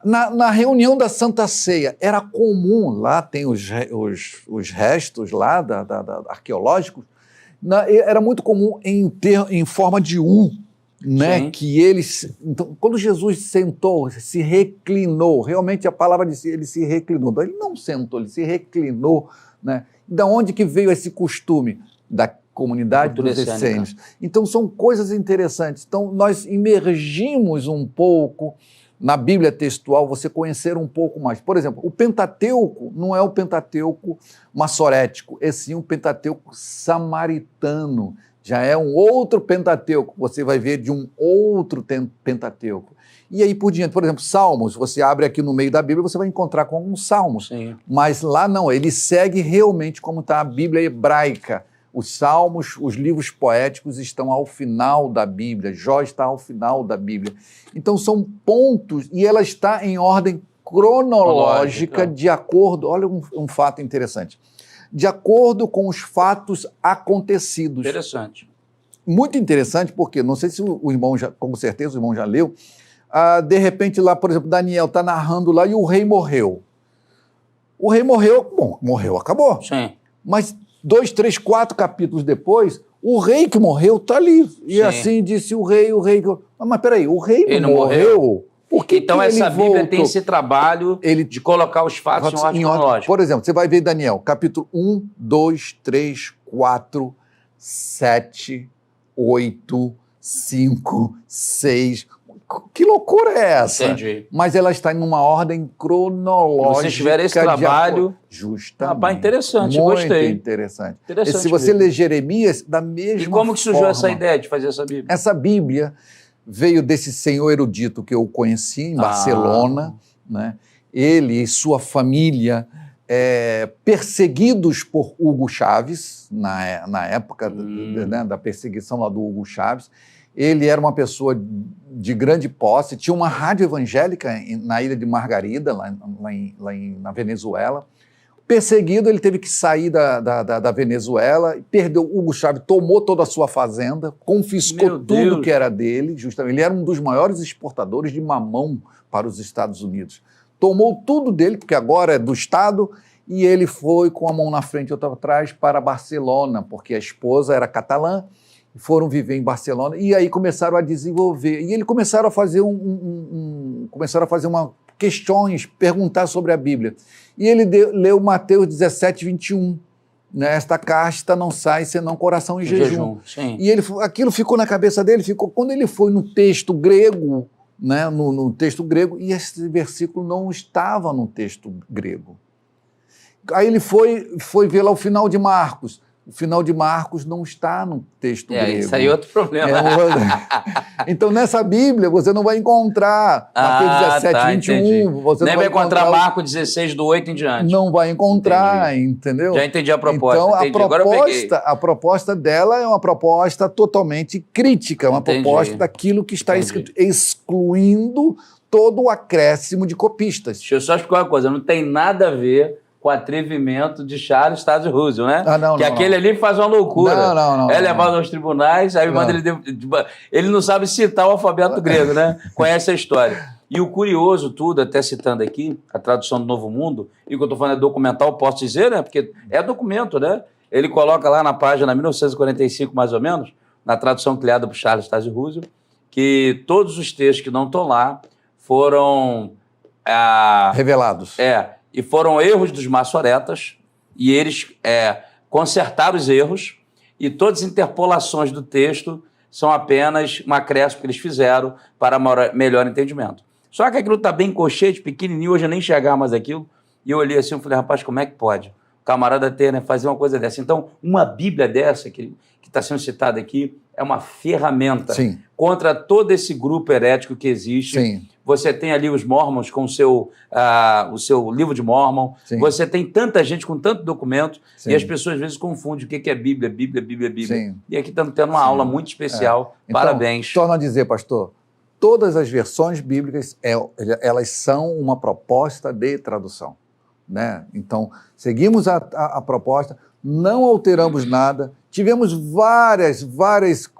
Na reunião da Santa Ceia, era comum, lá tem os restos lá arqueológicos, era muito comum em forma de U, né? Sim. Que eles. Então, quando Jesus sentou, se reclinou, realmente a palavra diz, ele se reclinou. Ele não sentou, ele se reclinou, né? Da onde que veio esse costume? Da comunidade dos essênios. Então, são coisas interessantes. Então, nós imergimos um pouco na Bíblia textual, você conhecer um pouco mais. Por exemplo, o Pentateuco não é o Pentateuco massorético, é sim um Pentateuco samaritano. Já é um outro Pentateuco, você vai ver de um outro Pentateuco. E aí por diante, por exemplo, Salmos, você abre aqui no meio da Bíblia, você vai encontrar com alguns Salmos. Sim. Mas lá não, ele segue realmente como está a Bíblia hebraica. Os Salmos, os livros poéticos estão ao final da Bíblia, Jó está ao final da Bíblia. Então são pontos, e ela está em ordem cronológica, de acordo, olha um fato interessante, de acordo com os fatos acontecidos. Interessante. Muito interessante, porque, não sei se o irmão, com certeza o irmão já leu, de repente lá, por exemplo, Daniel está narrando lá e o rei morreu. O rei morreu, bom, morreu, acabou. Sim. Mas 2, 3, 4 capítulos depois, o rei que morreu está ali. E assim disse o rei... Mas peraí, o rei ele não morreu? Por que então que essa ele Bíblia voltou? tem esse trabalho de colocar os fatos em ordem cronológica. Por exemplo, você vai ver Daniel, capítulo 1, 2, 3, 4, 7, 8, 5, 6... Que loucura é essa? Entendi. Mas ela está em uma ordem cronológica. Vocês tiveram esse trabalho. Justamente. Rapaz, interessante, muito gostei. Interessante. Interessante. Se você ler Jeremias, da mesma E como que surgiu forma, essa ideia de fazer essa Bíblia? Essa Bíblia veio desse senhor erudito que eu conheci em Barcelona, né? Ele e sua família perseguidos por Hugo Chávez, na época né, da perseguição lá do Hugo Chávez. Ele era uma pessoa de grande posse, tinha uma rádio evangélica na ilha de Margarida, na Venezuela. Perseguido, ele teve que sair da Venezuela, perdeu. Hugo Chávez tomou toda a sua fazenda, confiscou tudo que era dele, justamente. Ele era um dos maiores exportadores de mamão para os Estados Unidos. Tomou tudo dele, porque agora é do Estado, e ele foi com a mão na frente e outra atrás para Barcelona, porque a esposa era catalã, foram viver em Barcelona, e aí começaram a desenvolver. E eles começaram a fazer questões, perguntar sobre a Bíblia. E ele leu Mateus 17, 21. Né? Esta casta não sai senão coração em jejum. Sim. E aquilo ficou na cabeça dele, quando ele foi no texto grego, né? no texto grego, e esse versículo não estava no texto grego. Aí ele foi ver lá o final de Marcos. O final de Marcos não está no texto grego. Isso aí é outro problema. Então, nessa Bíblia, você não vai encontrar Mateus 17, 21. Você nem vai encontrar Marcos 16, do 8 em diante. Não vai encontrar, entendeu? Já entendi a proposta. Então, a proposta dela é uma proposta totalmente crítica, uma proposta daquilo que está escrito, excluindo todo o acréscimo de copistas. Deixa eu só explicar uma coisa, não tem nada a ver com o atrevimento de Charles Taze Russell, né? Aquele ali faz uma loucura. Não. É levado aos tribunais, aí manda ele não sabe citar o alfabeto grego, né? Conhece a história. E o curioso tudo, até citando aqui, a tradução do Novo Mundo, e o que eu estou falando é documental, posso dizer, né? Porque é documento, né? Ele coloca lá na página 1945, mais ou menos, na tradução criada por Charles Taze Russell, que todos os textos que não estão lá foram... revelados. E foram erros dos maçoretas, e eles consertaram os erros, e todas as interpolações do texto são apenas um acréscimo que eles fizeram para melhor entendimento. Só que aquilo está bem cochete, pequenininho, hoje eu nem enxergava mais aquilo, e eu olhei assim e falei, rapaz, como é que pode? camarada ter, né, fazer uma coisa dessa. Então, uma Bíblia dessa, que está sendo citada aqui, é uma ferramenta contra todo esse grupo herético que existe. Sim. Você tem ali os Mormons com o seu livro de Mormon. Sim. Você tem tanta gente com tanto documento. Sim. E as pessoas às vezes confundem o que é Bíblia, Bíblia, Bíblia, Bíblia. Sim. E aqui estamos tendo uma aula muito especial. Então, parabéns. Torno a dizer, pastor, todas as versões bíblicas, elas são uma proposta de tradução, né? Então, seguimos a proposta, não alteramos nada, tivemos vários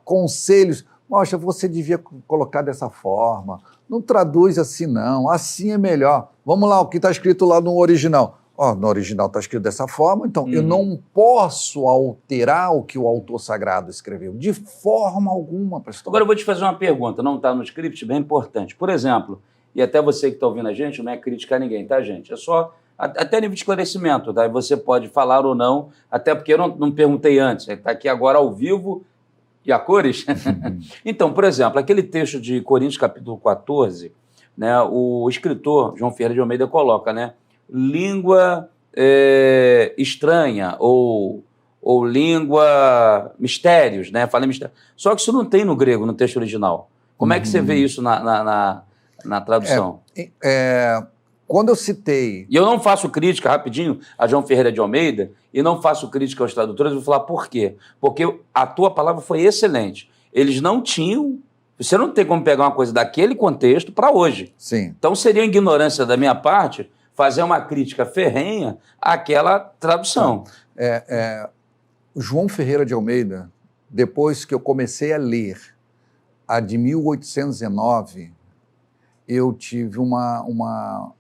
conselhos. Poxa, você devia colocar dessa forma, não traduz assim não, assim é melhor. Vamos lá, o que está escrito lá no original. No original está escrito dessa forma, então eu não posso alterar o que o autor sagrado escreveu, de forma alguma, pastor. Agora eu vou te fazer uma pergunta, não está no script, bem importante. Por exemplo, e até você que está ouvindo a gente, não é criticar ninguém, tá, gente? É só até nível de esclarecimento, tá? Você pode falar ou não, até porque eu não perguntei antes, está aqui agora ao vivo e a cores. Então, por exemplo, aquele texto de Coríntios capítulo 14, né, o escritor João Ferreira de Almeida coloca, né, língua estranha ou língua mistérios, né? Fala mistério. Só que isso não tem no grego, no texto original. Como é que você vê isso na tradução? Quando eu citei... E eu não faço crítica, rapidinho, a João Ferreira de Almeida, e não faço crítica aos tradutores, eu vou falar por quê. Porque a tua palavra foi excelente. Eles não tinham... Você não tem como pegar uma coisa daquele contexto para hoje. Sim. Então seria ignorância da minha parte fazer uma crítica ferrenha àquela tradução. João Ferreira de Almeida, depois que eu comecei a ler a de 1819, eu tive uma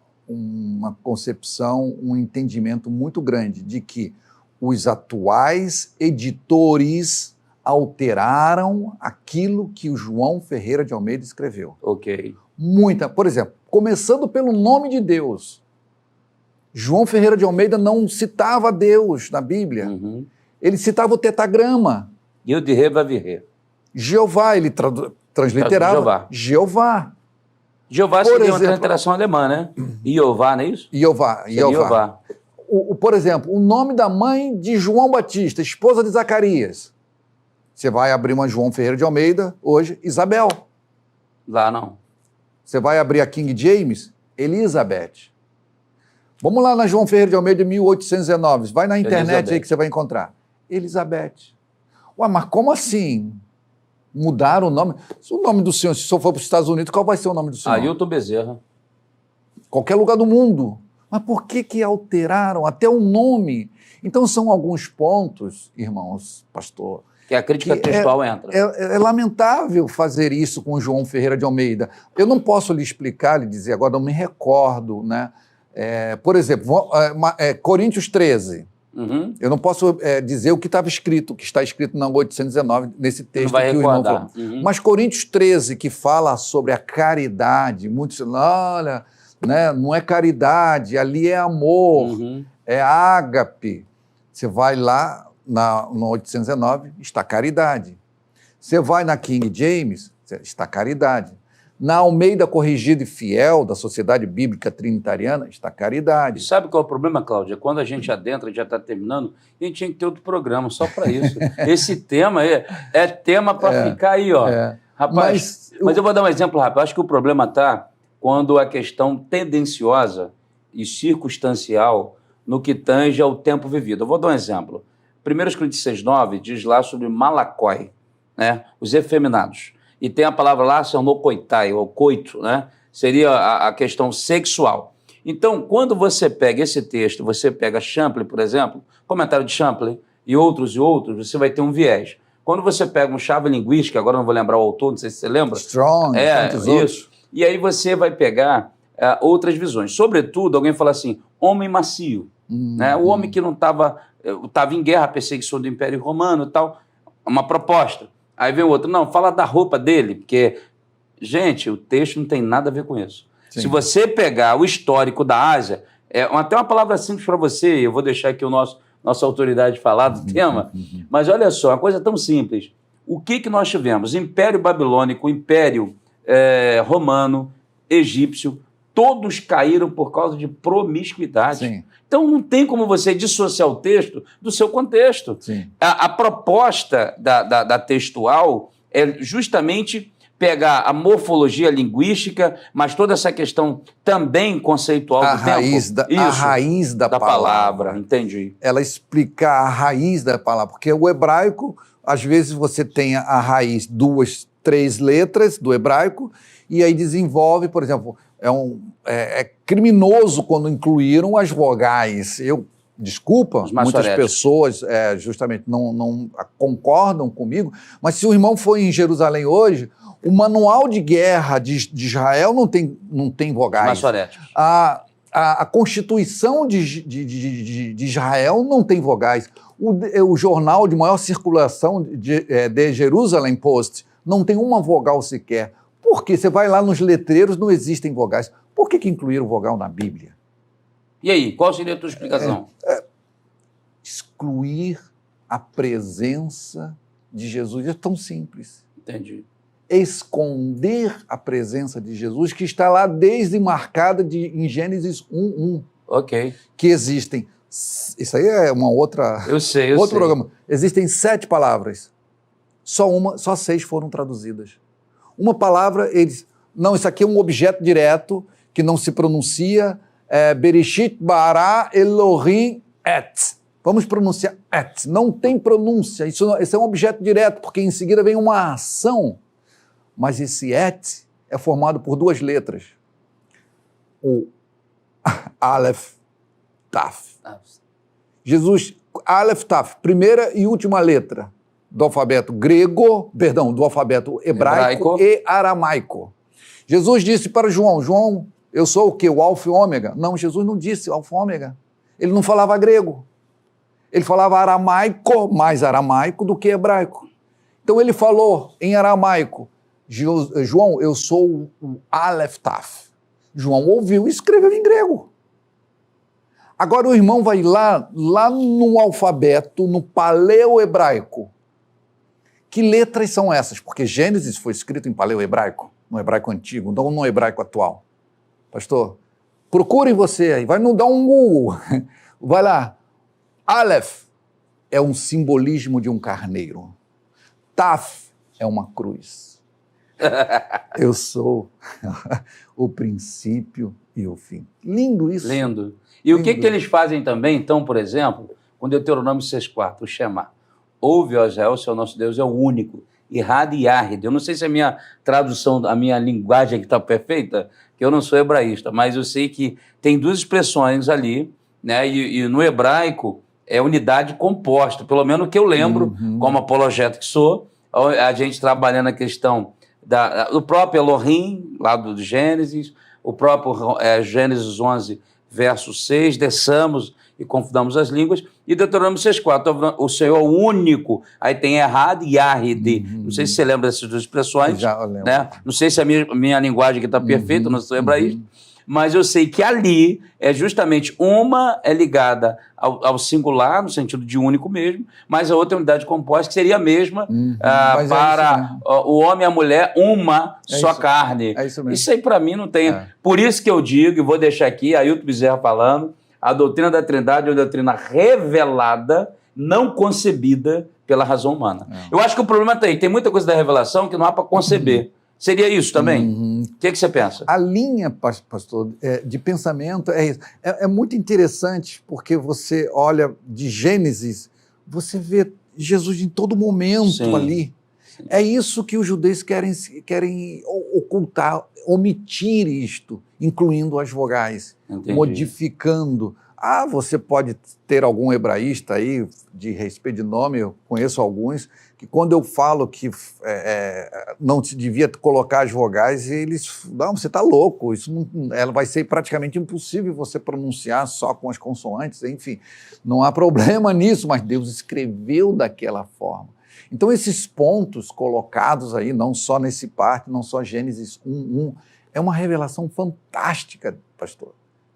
concepção, um entendimento muito grande de que os atuais editores alteraram aquilo que o João Ferreira de Almeida escreveu. Ok. Por exemplo, começando pelo nome de Deus. João Ferreira de Almeida não citava Deus na Bíblia. Ele citava o tetagrama. Yud-He-Vav-He. Jeová, ele transliterava Jeová. Jeová seria uma transliteração alemã, né? Iová, não é isso? Iová. Por exemplo, o nome da mãe de João Batista, esposa de Zacarias. Você vai abrir uma João Ferreira de Almeida, hoje, Isabel. Lá não. Você vai abrir a King James, Elizabeth. Vamos lá na João Ferreira de Almeida, 1819. Vai na internet Elizabeth. Aí que você vai encontrar. Elizabeth. Ué, mas como assim? Mudaram o nome? Se o nome do senhor, se o senhor for para os Estados Unidos, qual vai ser o nome do senhor? Ailton Bezerra. Qualquer lugar do mundo. Mas por que alteraram até o nome? Então são alguns pontos, irmãos, pastor... Que a crítica textual entra. É lamentável fazer isso com o João Ferreira de Almeida. Eu não posso lhe explicar, lhe dizer, agora não me recordo, né? Por exemplo, Coríntios 13. Eu não posso dizer o que estava escrito, o que está escrito na 819, nesse texto que o irmão falou. Mas Coríntios 13, que fala sobre a caridade, muitos dizem, olha, né, não é caridade, ali é amor, é ágape. Você vai lá, no 819, está caridade. Você vai na King James, está caridade. Na Almeida Corrigida e Fiel, da Sociedade Bíblica Trinitariana, está caridade. E sabe qual é o problema, Cláudia? Quando a gente adentra, já está terminando, a gente tinha que ter outro programa só para isso. Esse tema é tema para ficar aí, ó. Rapaz, mas eu vou dar um exemplo rápido. Eu acho que o problema está quando a questão tendenciosa e circunstancial no que tange ao tempo vivido. Eu vou dar um exemplo. 1 Coríntios 6,9 diz lá sobre malakoi, né? Os efeminados. E tem a palavra lá, nokoitai, ou coito, né? Seria a questão sexual. Então, quando você pega esse texto, você pega Champlin, por exemplo, comentário de Champlin, e outros, você vai ter um viés. Quando você pega um chave linguística, agora não vou lembrar o autor, não sei se você lembra. Strong, isso. Outros. E aí você vai pegar outras visões. Sobretudo, alguém fala assim, homem macio. Né? O homem que não estava em guerra, a perseguição do Império Romano e tal, uma proposta. Aí vem o outro, não, fala da roupa dele, porque, gente, o texto não tem nada a ver com isso. Sim. Se você pegar o histórico da Ásia, até uma palavra simples para você, eu vou deixar aqui nossa autoridade falar do tema, mas olha só, uma coisa tão simples. O que nós tivemos? Império Babilônico, Império Romano, Egípcio, todos caíram por causa de promiscuidade. Sim. Então não tem como você dissociar o texto do seu contexto. Sim. A proposta da textual é justamente pegar a morfologia linguística, mas toda essa questão também conceitual do tempo. A raiz da palavra. Entendi. Ela explica a raiz da palavra, porque o hebraico, às vezes você tem a raiz, 2, 3 letras do hebraico, e aí desenvolve, por exemplo, é criminoso quando incluíram as vogais. Desculpa, muitas pessoas justamente não concordam comigo, mas se o irmão for em Jerusalém hoje, o manual de guerra de Israel não tem vogais. Maçoréticos. A Constituição de Israel não tem vogais. O jornal de maior circulação de Jerusalem Post não tem uma vogal sequer. Por quê? Você vai lá nos letreiros, não existem vogais. Por que incluíram vogal na Bíblia? E aí, qual seria a tua explicação? Excluir a presença de Jesus. É tão simples. Entendi. Esconder a presença de Jesus, que está lá desde marcada em Gênesis 1:1. Ok. Que existem, isso aí é uma outra... Eu sei. Outro programa. Existem 7 palavras. Só 6 foram traduzidas. Uma palavra, não, isso aqui é um objeto direto, que não se pronuncia, Bereshit bara Elohim et. Vamos pronunciar et. Não tem pronúncia, isso é um objeto direto, porque em seguida vem uma ação. Mas esse et é formado por 2 letras. O Aleph, Taf. Jesus, Aleph, Taf, primeira e última letra do alfabeto do alfabeto hebraico e aramaico. Jesus disse para João, eu sou o quê? O alfa e ômega? Não, Jesus não disse alfa e ômega. Ele não falava grego. Ele falava aramaico, mais aramaico do que hebraico. Então ele falou em aramaico, João, eu sou o Aleph Taf. João ouviu e escreveu em grego. Agora o irmão vai lá no alfabeto, no paleo-hebraico. Que letras são essas? Porque Gênesis foi escrito em paleo-hebraico, no hebraico antigo, não no hebraico atual. Pastor, procurem você aí, vai não dar um Google. Vai lá. Aleph é um simbolismo de um carneiro. Taf é uma cruz. Eu sou o princípio e o fim. Lindo isso. Lindo. E lindo. O que eles fazem também, então, por exemplo, com Deuteronômio 6,4, o Shema. Ouve, ó Israel, o seu nosso Deus é o único. Irad e Yahid. Eu não sei se a minha tradução, a minha linguagem está perfeita, que eu não sou hebraísta, mas eu sei que tem 2 expressões ali, né? E no hebraico é unidade composta, pelo menos o que eu lembro, como apologeta que sou, a gente trabalhando a questão do próprio Elohim, lá do Gênesis, o próprio Gênesis 11, verso 6, desçamos e confundamos as línguas, e Deuteronômio 6,4, o Senhor único, aí tem Errad e Yahid. Não sei se você lembra dessas 2 expressões. Já lembro. Né? Não sei se a minha linguagem aqui está perfeita, eu não sou hebraísta, mas eu sei que ali é justamente uma é ligada ao singular, no sentido de único mesmo, mas a outra é unidade composta, que seria a mesma para o homem e a mulher, uma só carne. É isso mesmo. Isso aí para mim não tem. Por isso que eu digo, e vou deixar aqui, Ailton Bezerra falando, a doutrina da Trindade é uma doutrina revelada, não concebida pela razão humana. Eu acho que o problema está aí. Tem muita coisa da revelação que não há para conceber. Seria isso também? O que você pensa? A linha, pastor, de pensamento é isso. É muito interessante, porque você olha de Gênesis, você vê Jesus em todo momento ali. Sim. É isso que os judeus querem ocultar, omitir isto, incluindo as vogais, modificando. Você pode ter algum hebraísta aí, de respeito de nome, eu conheço alguns, que quando eu falo que não se devia colocar as vogais, eles... Não, você está louco, isso não, vai ser praticamente impossível você pronunciar só com as consoantes, enfim, não há problema nisso, mas Deus escreveu daquela forma. Então esses pontos colocados aí, não só nesse parte, não só Gênesis 1:1, é uma revelação fantástica, pastor.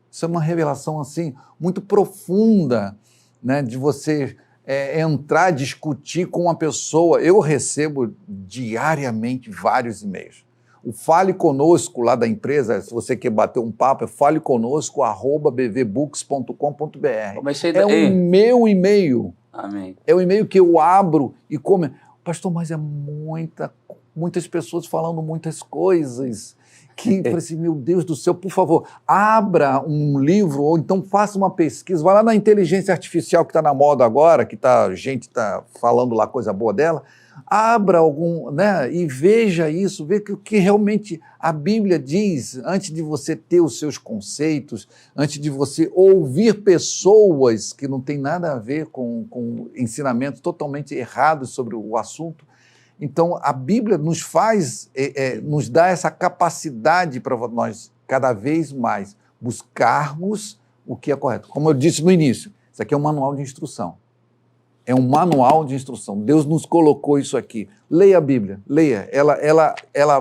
Isso é uma revelação assim, muito profunda, né, de você entrar, discutir com uma pessoa. Eu recebo diariamente vários e-mails. O Fale Conosco lá da empresa, se você quer bater um papo, é faleconosco@bvbooks.com.br. É o meu e-mail. Amém. É o e-mail que eu abro e comento. Pastor, mas é muitas pessoas falando muitas coisas. Que eu falei assim, meu Deus do céu, por favor, abra um livro ou então faça uma pesquisa. Vai lá na inteligência artificial que está na moda agora, que a gente está falando lá coisa boa dela. Abra algum, né, e veja isso, veja o que realmente a Bíblia diz, antes de você ter os seus conceitos, antes de você ouvir pessoas que não tem nada a ver com ensinamentos totalmente errados sobre o assunto. Então, a Bíblia nos nos dá essa capacidade para nós, cada vez mais, buscarmos o que é correto. Como eu disse no início, isso aqui é um manual de instrução. É um manual de instrução. Deus nos colocou isso aqui. Leia a Bíblia, leia. Ela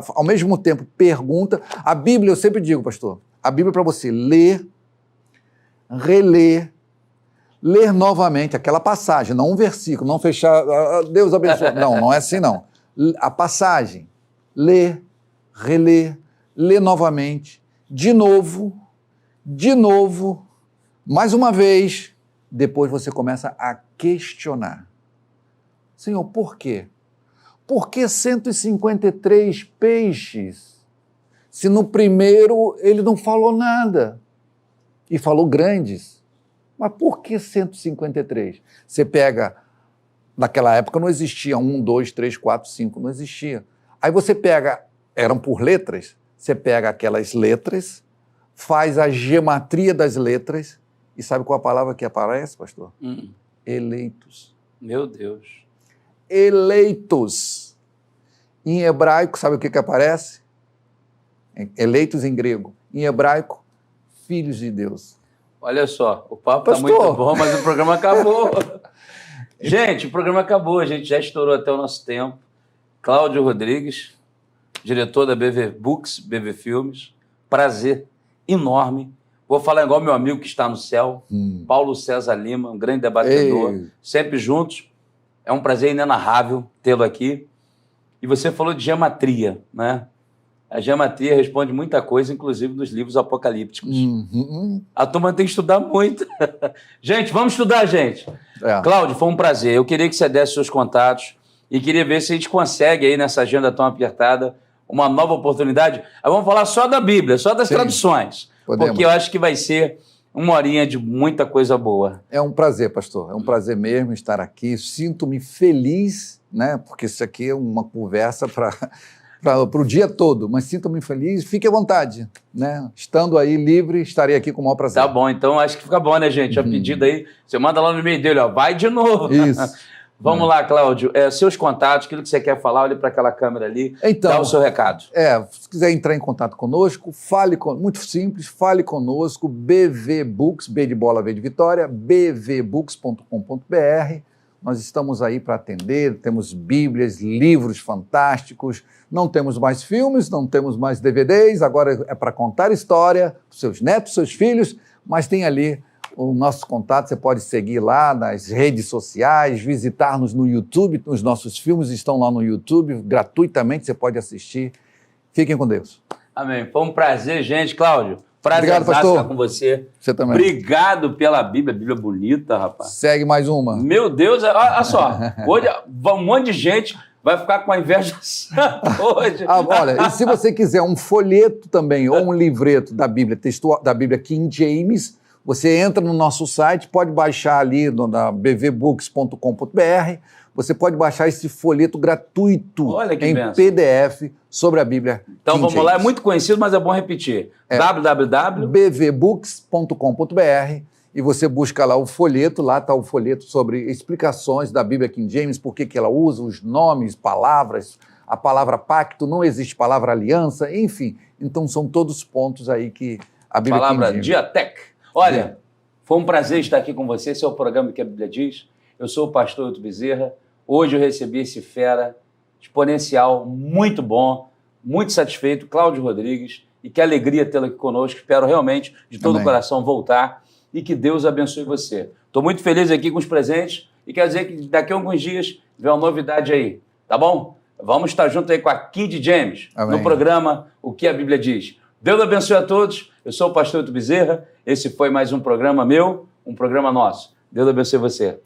ao mesmo tempo, pergunta. A Bíblia, eu sempre digo, pastor, a Bíblia é para você ler, reler, ler novamente aquela passagem, não um versículo, não fechar, Deus abençoe. Não é assim, não. A passagem, ler, reler, ler novamente, de novo, mais uma vez, depois você começa a questionar. Senhor, por quê? Por que 153 peixes? Se no primeiro ele não falou nada e falou grandes. Mas por que 153? Você pega, naquela época não existia 1, 2, 3, 4, 5, não existia. Aí você pega, eram por letras, você pega aquelas letras, faz a gematria das letras, e sabe qual a palavra que aparece, pastor? Eleitos. Meu Deus. Eleitos. Em hebraico, sabe o que aparece? Eleitos em grego. Em hebraico, filhos de Deus. Olha só, o papo está muito bom, mas o programa acabou. Gente, o programa acabou, a gente já estourou até o nosso tempo. Cláudio Rodrigues, diretor da BV Books, BV Filmes. Prazer enorme. Vou falar igual meu amigo que está no céu, Paulo César Lima, um grande debatedor, sempre juntos. É um prazer inenarrável tê-lo aqui. E você falou de gematria, né? A gematria responde muita coisa, inclusive dos livros apocalípticos. A turma tem que estudar muito. Gente, vamos estudar, gente. Cláudio, foi um prazer. Eu queria que você desse seus contatos e queria ver se a gente consegue aí nessa agenda tão apertada uma nova oportunidade. Aí vamos falar só da Bíblia, só das traduções. Podemos. Porque eu acho que vai ser uma horinha de muita coisa boa. É um prazer, pastor. É um prazer mesmo estar aqui. Sinto-me feliz, né? Porque isso aqui é uma conversa para o dia todo, mas sinto-me feliz. Fique à vontade, né? Estando aí livre, estarei aqui com o maior prazer. Tá bom, então acho que fica bom, né, gente? A pedido aí, você manda lá no e-mail dele, ó, vai de novo. Isso. Vamos lá, Cláudio. Seus contatos, aquilo que você quer falar, olhe para aquela câmera ali, então, dá o seu recado. Se quiser entrar em contato conosco, muito simples, fale conosco, BV Books, B de bola, V de vitória, bvbooks.com.br. Nós estamos aí para atender, temos bíblias, livros fantásticos, não temos mais filmes, não temos mais DVDs, agora é para contar história para seus netos, seus filhos, mas tem ali o nosso contato, você pode seguir lá nas redes sociais, visitar-nos no YouTube, os nossos filmes estão lá no YouTube, gratuitamente você pode assistir. Fiquem com Deus. Amém. Foi um prazer, gente. Cláudio, prazer estar com você. Você também. Obrigado pela Bíblia bonita, rapaz. Segue mais uma. Meu Deus, olha só, hoje um monte de gente vai ficar com a inveja hoje. Olha, e se você quiser um folheto também, ou um livreto da Bíblia, da Bíblia King James, você entra no nosso site, pode baixar ali na bvbooks.com.br, você pode baixar esse folheto gratuito em PDF sobre a Bíblia Então King vamos James. Lá, é muito conhecido, mas é bom repetir. www.bvbooks.com.br e você busca lá o folheto, lá está o folheto sobre explicações da Bíblia King James, por que ela usa, os nomes, palavras, a palavra pacto, não existe palavra aliança, enfim. Então são todos pontos aí que a Bíblia King James... Palavra Diatec. Olha, foi um prazer estar aqui com você. Esse é o programa que a Bíblia diz. Eu sou o pastor Hilton Bezerra. Hoje eu recebi esse fera exponencial, muito bom, muito satisfeito, Cláudio Rodrigues, e que alegria tê-lo aqui conosco. Espero realmente, de todo o coração, voltar e que Deus abençoe você. Estou muito feliz aqui com os presentes e quero dizer que daqui a alguns dias vem uma novidade aí, tá bom? Vamos estar junto aí com a Kid James, Amém. no programa O que a Bíblia Diz. Deus abençoe a todos. Eu sou o pastor Hilton Bezerra. Esse foi mais um programa meu, um programa nosso. Deus abençoe você.